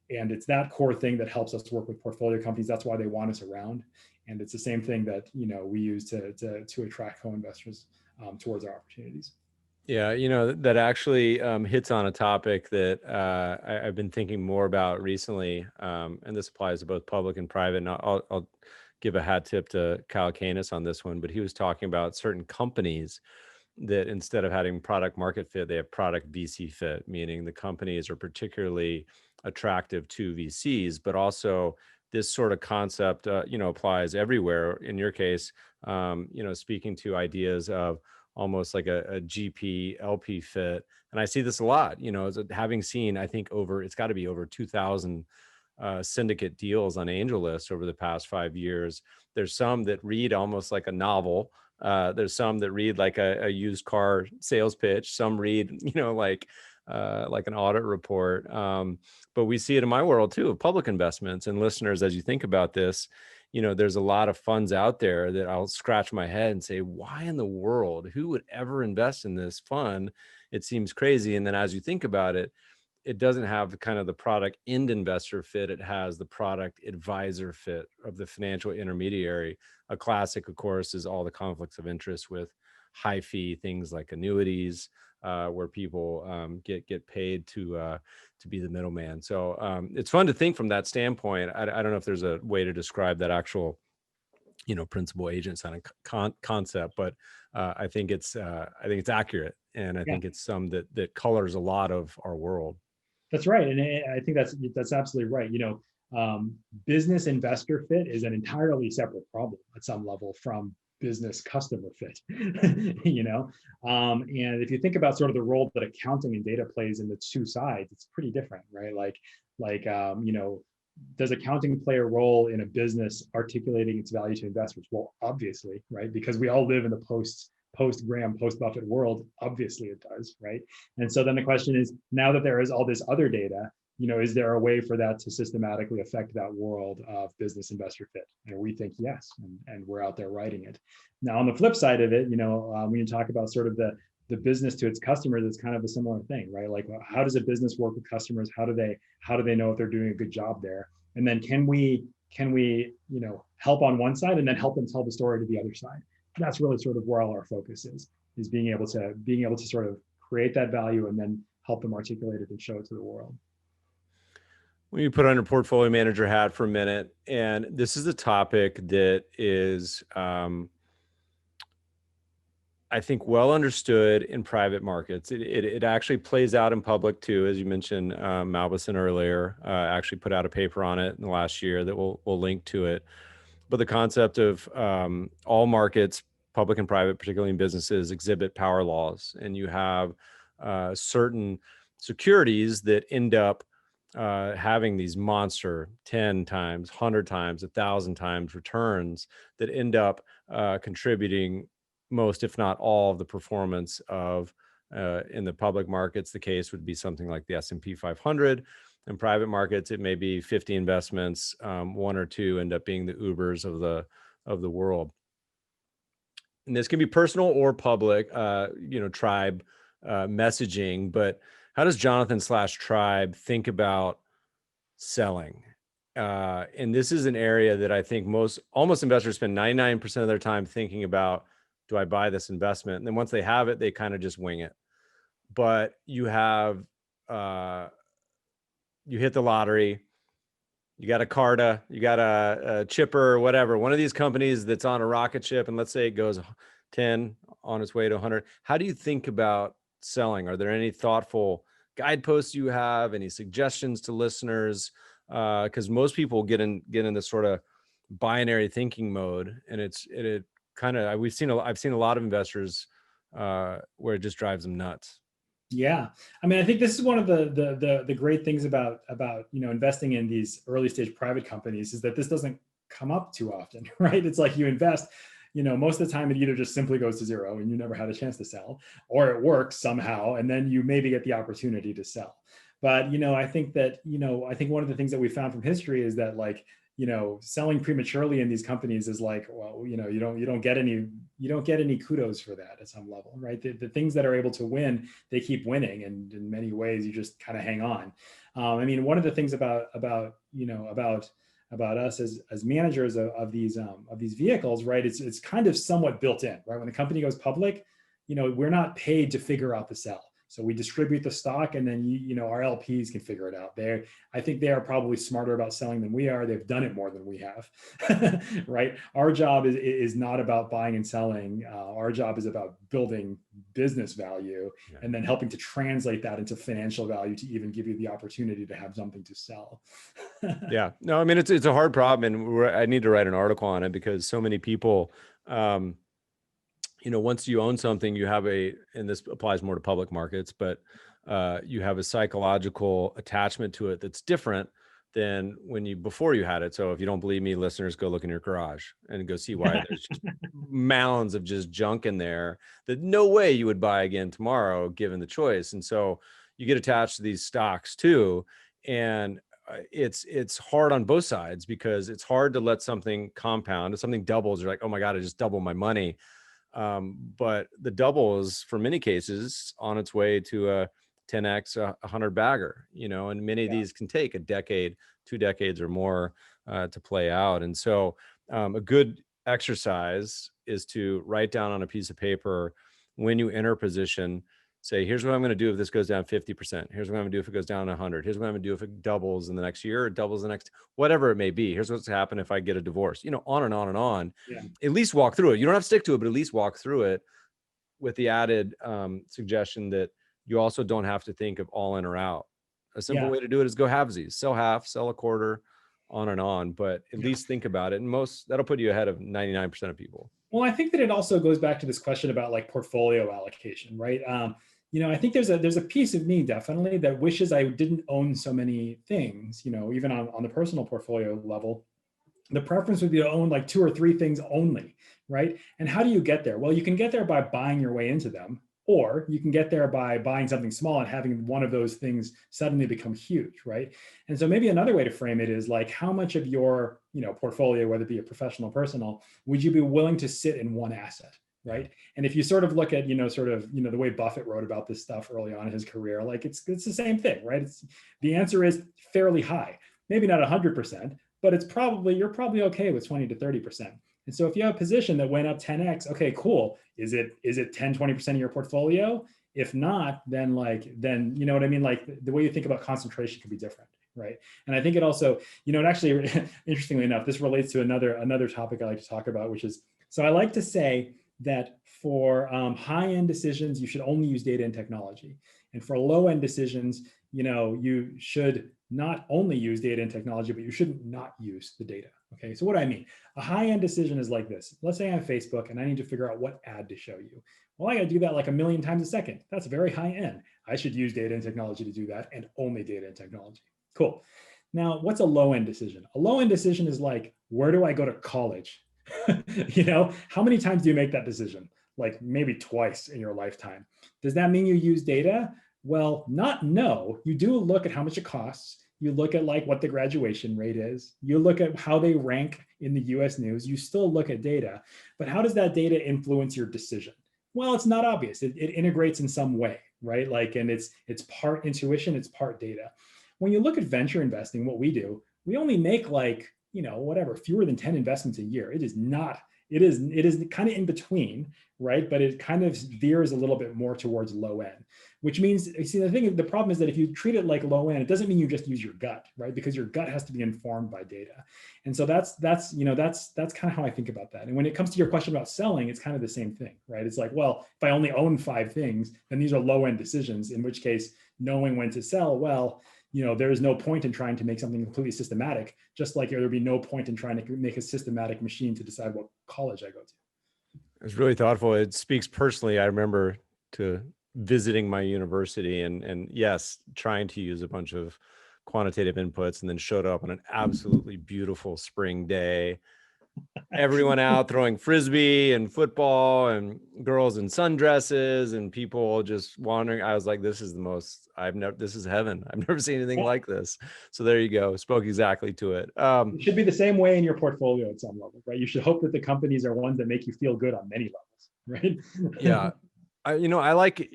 And it's that core thing that helps us work with portfolio companies. That's why they want us around. And it's the same thing that we use to attract co-investors towards our opportunities. Yeah, that actually hits on a topic that I've been thinking more about recently, and this applies to both public and private. And I'll give a hat tip to Kyle Canis on this one, but he was talking about certain companies that instead of having product market fit, they have product VC fit, meaning the companies are particularly attractive to VCs, but also this sort of concept, applies everywhere. In your case, speaking to ideas of almost like a GP LP fit. And I see this a lot, having seen, I think it's got to be over 2,000 syndicate deals on Angel List over the past 5 years. There's some that read almost like a novel. There's some that read like a used car sales pitch. Some read, like an audit report. But we see it in my world too, of public investments. And listeners, as you think about this, there's a lot of funds out there that I'll scratch my head and say, why in the world, who would ever invest in this fund? It seems crazy. And then as you think about it, it doesn't have kind of the product end investor fit. It has the product advisor fit of the financial intermediary. A classic, of course, is all the conflicts of interest with high fee things like annuities, where people get paid to be the middleman. So it's fun to think from that standpoint. I don't know if there's a way to describe that actual, principal agent kind of concept, but I think it's accurate, and I think it's some that colors a lot of our world. That's right, and I think that's absolutely right. Business investor fit is an entirely separate problem at some level from business customer fit. And if you think about sort of the role that accounting and data plays in the two sides, it's pretty different, right? Does accounting play a role in a business articulating its value to investors? Well, obviously, right? Because we all live in the post-Graham, post-Buffett world? Obviously it does, right? And so then the question is, now that there is all this other data, is there a way for that to systematically affect that world of business investor fit? And we think yes, and we're out there writing it. Now, on the flip side of it, when you talk about sort of the business to its customers, it's kind of a similar thing, right? Like, how does a business work with customers? How do they know if they're doing a good job there? And then can we help on one side and then help them tell the story to the other side? That's really sort of where all our focus is being able to sort of create that value and then help them articulate it and show it to the world. When you put on your portfolio manager hat for a minute, and this is a topic that is, I think, well understood in private markets. It actually plays out in public too, as you mentioned. Malbison earlier actually put out a paper on it in the last year that we'll link to it. But the concept of all markets, public and private, particularly in businesses, exhibit power laws, and you have certain securities that end up having these monster 10 times, 100 times, 1,000 times returns that end up contributing most, if not all, of the performance of in the public markets. The case would be something like the S&P 500. In private markets, it may be 50 investments, one or two end up being the Ubers of the world. And this can be personal or public, tribe messaging. But how does Jonathan/Tribe think about selling? And this is an area that I think almost investors spend 99% of their time thinking about, do I buy this investment? And then once they have it, they kind of just wing it. But you have, you hit the lottery, you got a Carta, you got a Chipper, or whatever, one of these companies that's on a rocket ship, and let's say it goes 10 on its way to 100. How do you think about selling? Are there any thoughtful guideposts you have, any suggestions to listeners? Because most people get in this sort of binary thinking mode, and it kind of, I've seen a lot of investors where it just drives them nuts. Yeah, I mean, I think this is one of the great things about investing in these early stage private companies is that this doesn't come up too often, right? It's like you invest, most of the time it either just simply goes to zero and you never had a chance to sell, or it works somehow and then you maybe get the opportunity to sell. But I think that I think one of the things that we found from history is that, like, selling prematurely in these companies is like, well, you don't get any kudos for that at some level, right? The things that are able to win, they keep winning, and in many ways you just kind of hang on. I mean, one of the things about us as managers of these vehicles, right? It's kind of somewhat built in, right? When the company goes public, we're not paid to figure out the sell. So we distribute the stock, and then our LPs can figure it out. I think they are probably smarter about selling than we are. They've done it more than we have, right? Our job is not about buying and selling. Our job is about building business value, and then helping to translate that into financial value to even give you the opportunity to have something to sell. Yeah, no, I mean, it's a hard problem, and I need to write an article on it because so many people. Once you own something, you have and this applies more to public markets, but you have a psychological attachment to it that's different than before you had it. So if you don't believe me, listeners, go look in your garage and go see why there's just mounds of just junk in there that no way you would buy again tomorrow, given the choice. And so you get attached to these stocks too. And it's hard on both sides because it's hard to let something compound. If something doubles, you're like, oh my God, I just doubled my money. But the double is, for many cases, on its way to a 10x, 100 bagger, and many of these can take a decade, 2 decades or more to play out. And so a good exercise is to write down on a piece of paper when you enter a position, say, here's what I'm going to do if this goes down 50%. Here's what I'm going to do if it goes down 100. Here's what I'm going to do if it doubles in the next year, or doubles the next, whatever it may be. Here's what's happened if I get a divorce, on and on and on. Yeah. At least walk through it. You don't have to stick to it, but at least walk through it with the added suggestion that you also don't have to think of all in or out. A simple way to do it is go halvesies, sell half, sell a quarter, on and on, but at least think about it. And that'll put you ahead of 99% of people. Well, I think that it also goes back to this question about like portfolio allocation, right? I think there's a piece of me definitely that wishes I didn't own so many things, even on the personal portfolio level. The preference would be to own like 2 or 3 things only, right? And how do you get there? Well, you can get there by buying your way into them, or you can get there by buying something small and having one of those things suddenly become huge, right? And so maybe another way to frame it is like, how much of your, portfolio, whether it be a professional or personal, would you be willing to sit in one asset? Right. And if you sort of look at, the way Buffett wrote about this stuff early on in his career, like it's the same thing, right? The answer is fairly high, maybe not 100%, but you're probably okay with 20 to 30%. And so if you have a position that went up 10x, okay, cool. Is it 10, 20% of your portfolio? If not, then you know what I mean? Like the way you think about concentration could be different, right? And I think it also, it actually, interestingly enough, this relates to another topic I like to talk about, which is, so I like to say that for high-end decisions, you should only use data and technology. And for low-end decisions, you should not only use data and technology, but you shouldn't not use the data. Okay, so what do I mean? A high-end decision is like this. Let's say I'm Facebook and I need to figure out what ad to show you. Well, I got to do that like 1,000,000 times a second. That's very high-end. I should use data and technology to do that, and only data and technology. Cool. Now, what's a low-end decision? A low-end decision is like, where do I go to college? How many times do you make that decision? Like maybe twice in your lifetime. Does that mean you use data? Well, no. You do look at how much it costs. You look at like what the graduation rate is. You look at how they rank in the US news. You still look at data, but how does that data influence your decision? Well, it's not obvious. It integrates in some way, right? And it's part intuition, it's part data. When you look at venture investing, what we do, we only make fewer than 10 investments a year. It is kind of in between, right? But it kind of veers a little bit more towards low end, which means, the problem is that if you treat it like low end, it doesn't mean you just use your gut, right? Because your gut has to be informed by data. And so that's kind of how I think about that. And when it comes to your question about selling, it's kind of the same thing, right? It's like, well, if I only own 5 things, then these are low end decisions, in which case knowing when to sell, well, there is no point in trying to make something completely systematic, just like there'd be no point in trying to make a systematic machine to decide what college I go to. It's really thoughtful. It speaks personally. I remember visiting my university and yes, trying to use a bunch of quantitative inputs, and then showed up on an absolutely beautiful spring day. Everyone out throwing frisbee and football, and girls in sundresses, and people just wandering. I was like, this is heaven. I've never seen anything like this. So there you go. Spoke exactly to it. It should be the same way in your portfolio at some level, right? You should hope that the companies are ones that make you feel good on many levels, right? Yeah. I like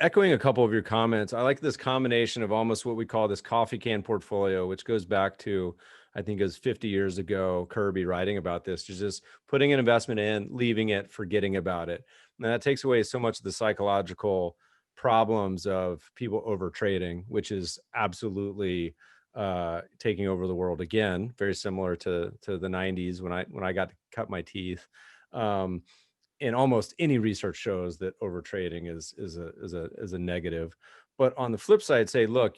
echoing a couple of your comments. I like this combination of almost what we call this coffee can portfolio, which goes back to, I think it was 50 years ago, Kirby writing about this, just putting an investment in, leaving it, forgetting about it. And that takes away so much of the psychological problems of people over trading, which is absolutely taking over the world again, very similar to the 90s when I got to cut my teeth. And almost any research shows that over trading is a negative. But on the flip side, say, look,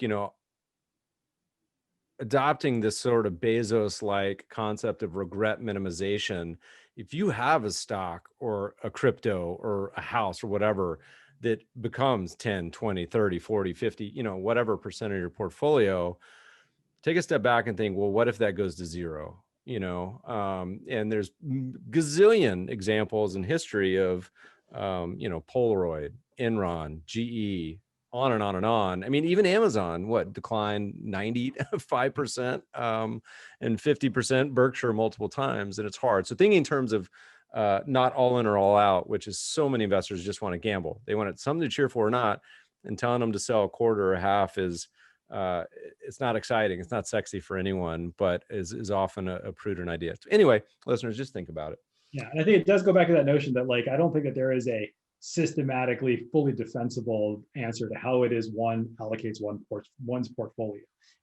adopting this sort of Bezos-like concept of regret minimization, if you have a stock or a crypto or a house or whatever that becomes 10, 20, 30, 40, 50, whatever percent of your portfolio, take a step back and think, well, what if that goes to zero? And there's gazillion examples in history of, Polaroid, Enron, GE, on and on and on. I mean, even Amazon, declined 95% and 50% Berkshire multiple times, and it's hard. So thinking in terms of not all in or all out, which is so many investors just want to gamble. They want something to cheer for or not, and telling them to sell a quarter or a half is it's not exciting. It's not sexy for anyone, but is often a prudent idea. So anyway, listeners, just think about it. Yeah, and I think it does go back to that notion that I don't think that there is a systematically fully defensible answer to how it is one allocates one's portfolio,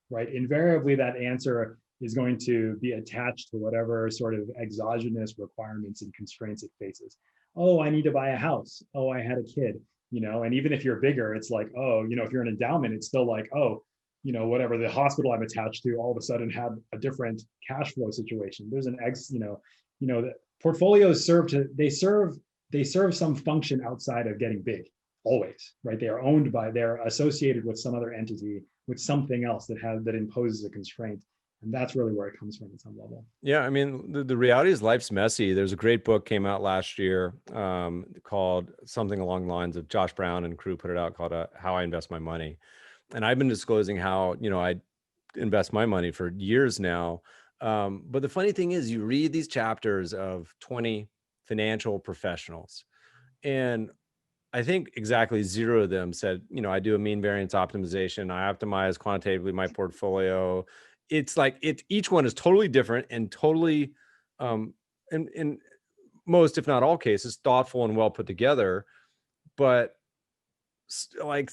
right? Invariably, that answer is going to be attached to whatever sort of exogenous requirements and constraints it faces. Oh, I need to buy a house. Oh, I had a kid, and even if you're bigger, it's like, oh, if you're an endowment, it's still like, oh, whatever the hospital I'm attached to all of a sudden had a different cash flow situation. There's the portfolios serve some function outside of getting big, always, right? They're associated with some other entity, with something else that imposes a constraint. And that's really where it comes from at some level. Yeah, I mean, the reality is life's messy. There's a great book came out last year called something along the lines of Josh Brown and crew put it out called How I Invest My Money. And I've been disclosing how, I invest my money for years now. But the funny thing is you read these chapters of 20 financial professionals, and I think exactly zero of them said, I do a mean variance optimization. I optimize quantitatively my portfolio. It's like each one is totally different and totally, in most, if not all cases, thoughtful and well put together, but like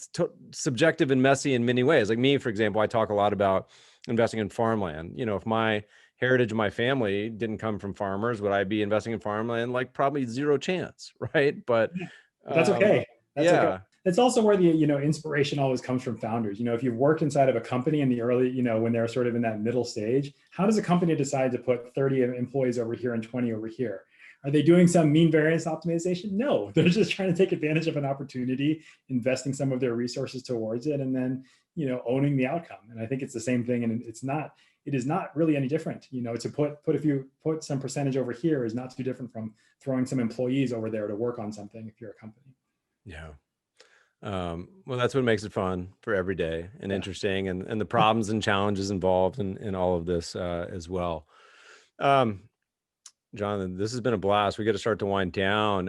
subjective and messy in many ways. Like me, for example, I talk a lot about investing in farmland. If my heritage of my family didn't come from farmers, would I be investing in farmland? Like probably zero chance, right? But Yeah. But that's okay. That's okay. yeah. That's also where the inspiration always comes from founders. If you've worked inside of a company in the early, when they're sort of in that middle stage, how does a company decide to put 30 employees over here and 20 over here? Are they doing some mean variance optimization? No, they're just trying to take advantage of an opportunity, investing some of their resources towards it, and then owning the outcome. And I think it's the same thing, and it is not really any different. To put some percentage over here is not too different from throwing some employees over there to work on something if you're a company. Yeah. Well, that's what makes it fun for every day and Yeah. interesting, and the problems and challenges involved in all of this as well. Jonathan, this has been a blast. We got to start to wind down.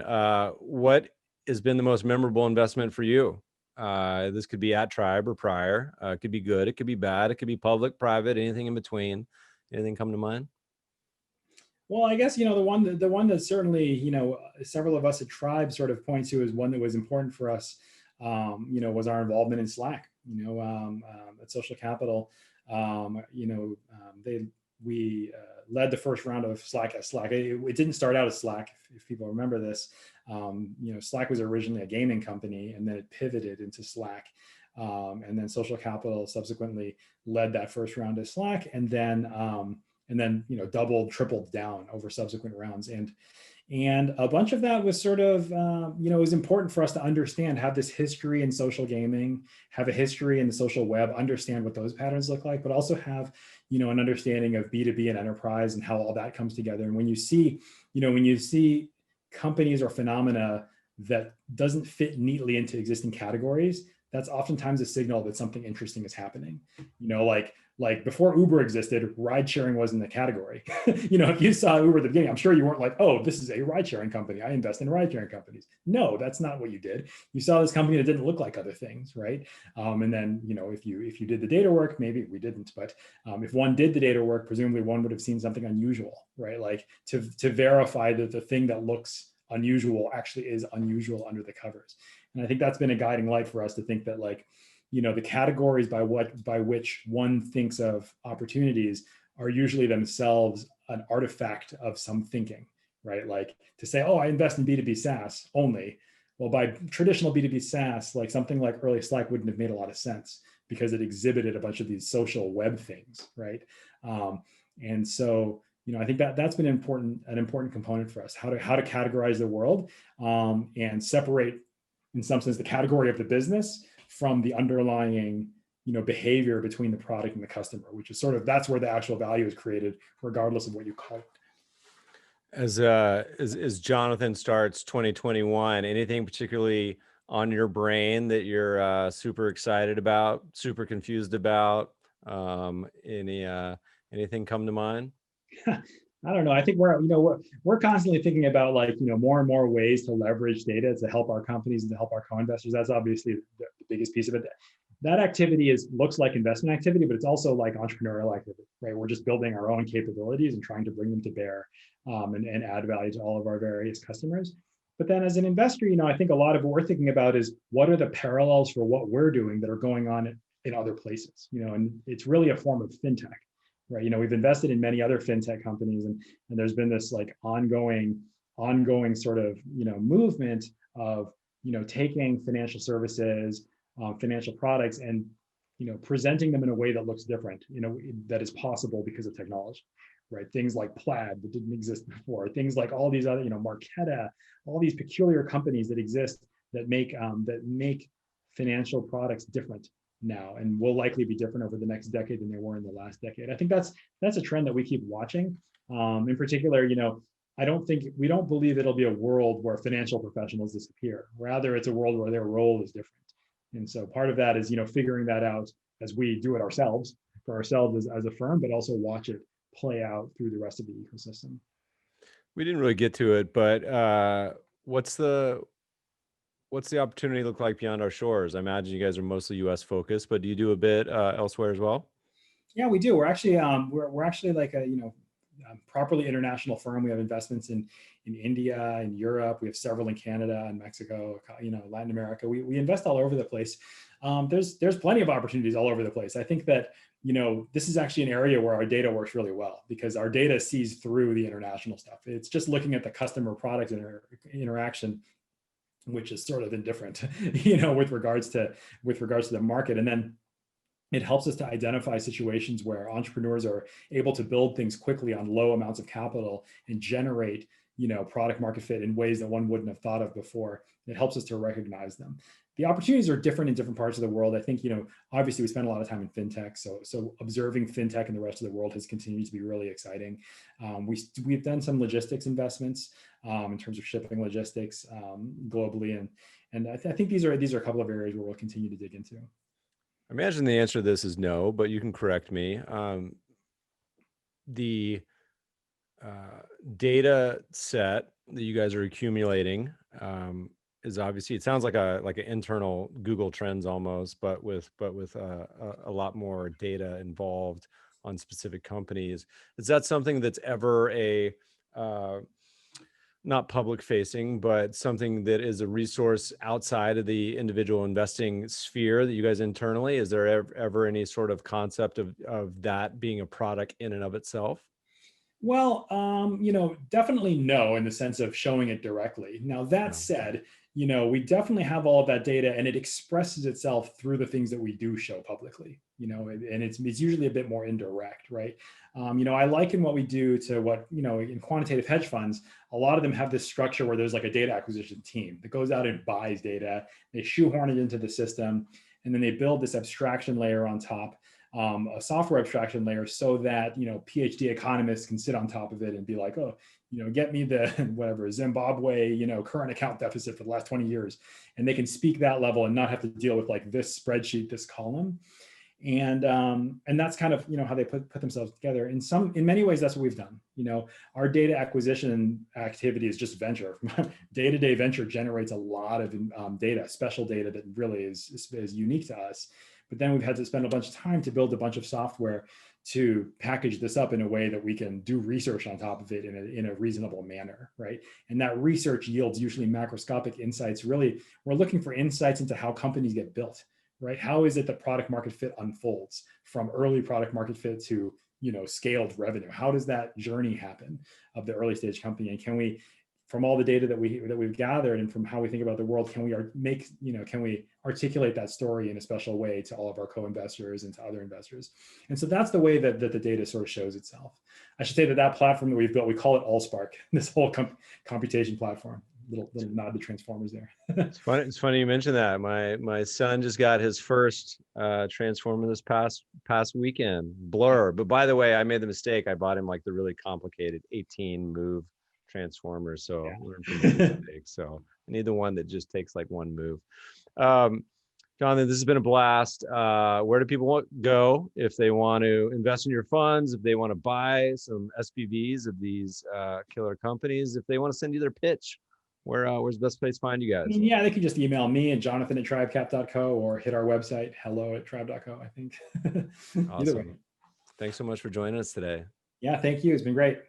What has been the most memorable investment for you? This could be at Tribe or prior. It could be good. It could be bad. It could be public, private, anything in between. Anything come to mind? Well, I guess the one that certainly several of us at Tribe sort of point to as one that was important for us. Was our involvement in Slack. At Social Capital, we led the first round of Slack at Slack. It didn't start out as Slack, if people remember this. Slack was originally a gaming company, and then it pivoted into Slack. And then Social Capital subsequently led that first round of Slack, and then doubled, tripled down over subsequent rounds. And a bunch of that was sort of, it was important for us to understand, have this history in social gaming, have a history in the social web, understand what those patterns look like, but also have, an understanding of B2B and enterprise and how all that comes together. And when you see companies or phenomena that doesn't fit neatly into existing categories, that's oftentimes a signal that something interesting is happening. Like before Uber existed, ride sharing wasn't a category. If you saw Uber at the beginning, I'm sure you weren't like, oh, this is a ride sharing company, I invest in ride sharing companies. No, that's not what you did. You saw this company that didn't look like other things, right? And then, if you did the data work, maybe we didn't, but if one did the data work, presumably one would have seen something unusual, right? Like to verify that the thing that looks unusual actually is unusual under the covers. And I think that's been a guiding light for us to think that, like, the categories by which one thinks of opportunities are usually themselves an artifact of some thinking, right? Like to say, oh, I invest in B2B SaaS only. Well, by traditional B2B SaaS, like something like early Slack wouldn't have made a lot of sense because it exhibited a bunch of these social web things, right? And so, I think that's been an important component for us, how to categorize the world, and separate, in some sense, the category of the business from the underlying behavior between the product and the customer, which is that's where the actual value is created, regardless of what you call it. As Jonathan starts 2021, anything particularly on your brain that you're super excited about, super confused about? Anything come to mind? I don't know. I think we're constantly thinking about, like, more and more ways to leverage data to help our companies and to help our co-investors. That's obviously the biggest piece of it. That activity looks like investment activity, but it's also like entrepreneurial activity, right? We're just building our own capabilities and trying to bring them to bear, and add value to all of our various customers. But then as an investor, I think a lot of what we're thinking about is what are the parallels for what we're doing that are going on in other places, and it's really a form of fintech. Right. We've invested in many other fintech companies, and there's been this like ongoing sort of, movement of, taking financial services, financial products, and, presenting them in a way that looks different, that is possible because of technology, right? Things like Plaid that didn't exist before, things like all these other, Marqeta, all these peculiar companies that exist that make financial products different, now, and will likely be different over the next decade than they were in the last decade. I think that's a trend that we keep watching. In particular, we don't believe it'll be a world where financial professionals disappear. Rather, it's a world where their role is different. And so part of that is, figuring that out as we do it ourselves, for ourselves as a firm, but also watch it play out through the rest of the ecosystem. We didn't really get to it, but what's the opportunity look like beyond our shores? I imagine you guys are mostly U.S. focused, but do you do a bit elsewhere as well? Yeah, we do. We're actually we're actually like a properly international firm. We have investments in India, in Europe. We have several in Canada and Mexico. Latin America. We invest all over the place. There's plenty of opportunities all over the place. I think that this is actually an area where our data works really well, because our data sees through the international stuff. It's just looking at the customer product interaction, which is sort of indifferent, with regards to the market. And then it helps us to identify situations where entrepreneurs are able to build things quickly on low amounts of capital and generate, product market fit in ways that one wouldn't have thought of before. It helps us to recognize them. The opportunities are different in different parts of the world. I think, obviously we spend a lot of time in fintech. So observing fintech in the rest of the world has continued to be really exciting. We've done some logistics investments in terms of shipping logistics globally. And I think these are a couple of areas where we'll continue to dig into. I imagine the answer to this is no, but you can correct me. The data set that you guys are accumulating is obviously, it sounds like an internal Google Trends almost, but with a lot more data involved on specific companies. Is that something that's ever not public facing, but something that is a resource outside of the individual investing sphere that you guys internally? Is there ever any sort of concept of that being a product in and of itself? Well, definitely no, in the sense of showing it directly. Now, that said, we definitely have all of that data, and it expresses itself through the things that we do show publicly, and it's usually a bit more indirect, right? I liken what we do to what, in quantitative hedge funds, a lot of them have this structure where there's like a data acquisition team that goes out and buys data, they shoehorn it into the system, and then they build this abstraction layer on top, a software abstraction layer, so that PhD economists can sit on top of it and be like, oh, get me the whatever Zimbabwe current account deficit for the last 20 years, and they can speak that level and not have to deal with like this spreadsheet, this column, and that's kind of how they put themselves together. In many ways, that's what we've done. Our data acquisition activity is just venture. Day-to-day venture generates a lot of data, special data that really is unique to us. But then we've had to spend a bunch of time to build a bunch of software to package this up in a way that we can do research on top of it in a reasonable manner, right? And that research yields usually macroscopic insights. Really, we're looking for insights into how companies get built, right? How is it that product market fit unfolds from early product market fit to scaled revenue? How does that journey happen of the early stage company? And can we, from all the data that we've gathered and from how we think about the world, can we articulate that story in a special way to all of our co-investors and to other investors? And so that's the way that the data sort of shows itself. I should say that platform that we've built, we call it AllSpark, this whole computation platform. Little nod to Transformers there. It's funny you mentioned that. My son just got his first Transformer this past weekend, Blur. But by the way, I made the mistake. I bought him like the really complicated 18 move Transformers. So learn from my mistakes. So I need the one that just takes like one move. Jonathan, this has been a blast. Where do people go if they want to invest in your funds, if they want to buy some SPVs of these killer companies, if they want to send you their pitch? Where's the best place to find you guys? Yeah, they can just email me at jonathan@tribecap.co or hit our website, hello@tribe.co, I think. Awesome. Thanks so much for joining us today. Yeah, thank you. It's been great.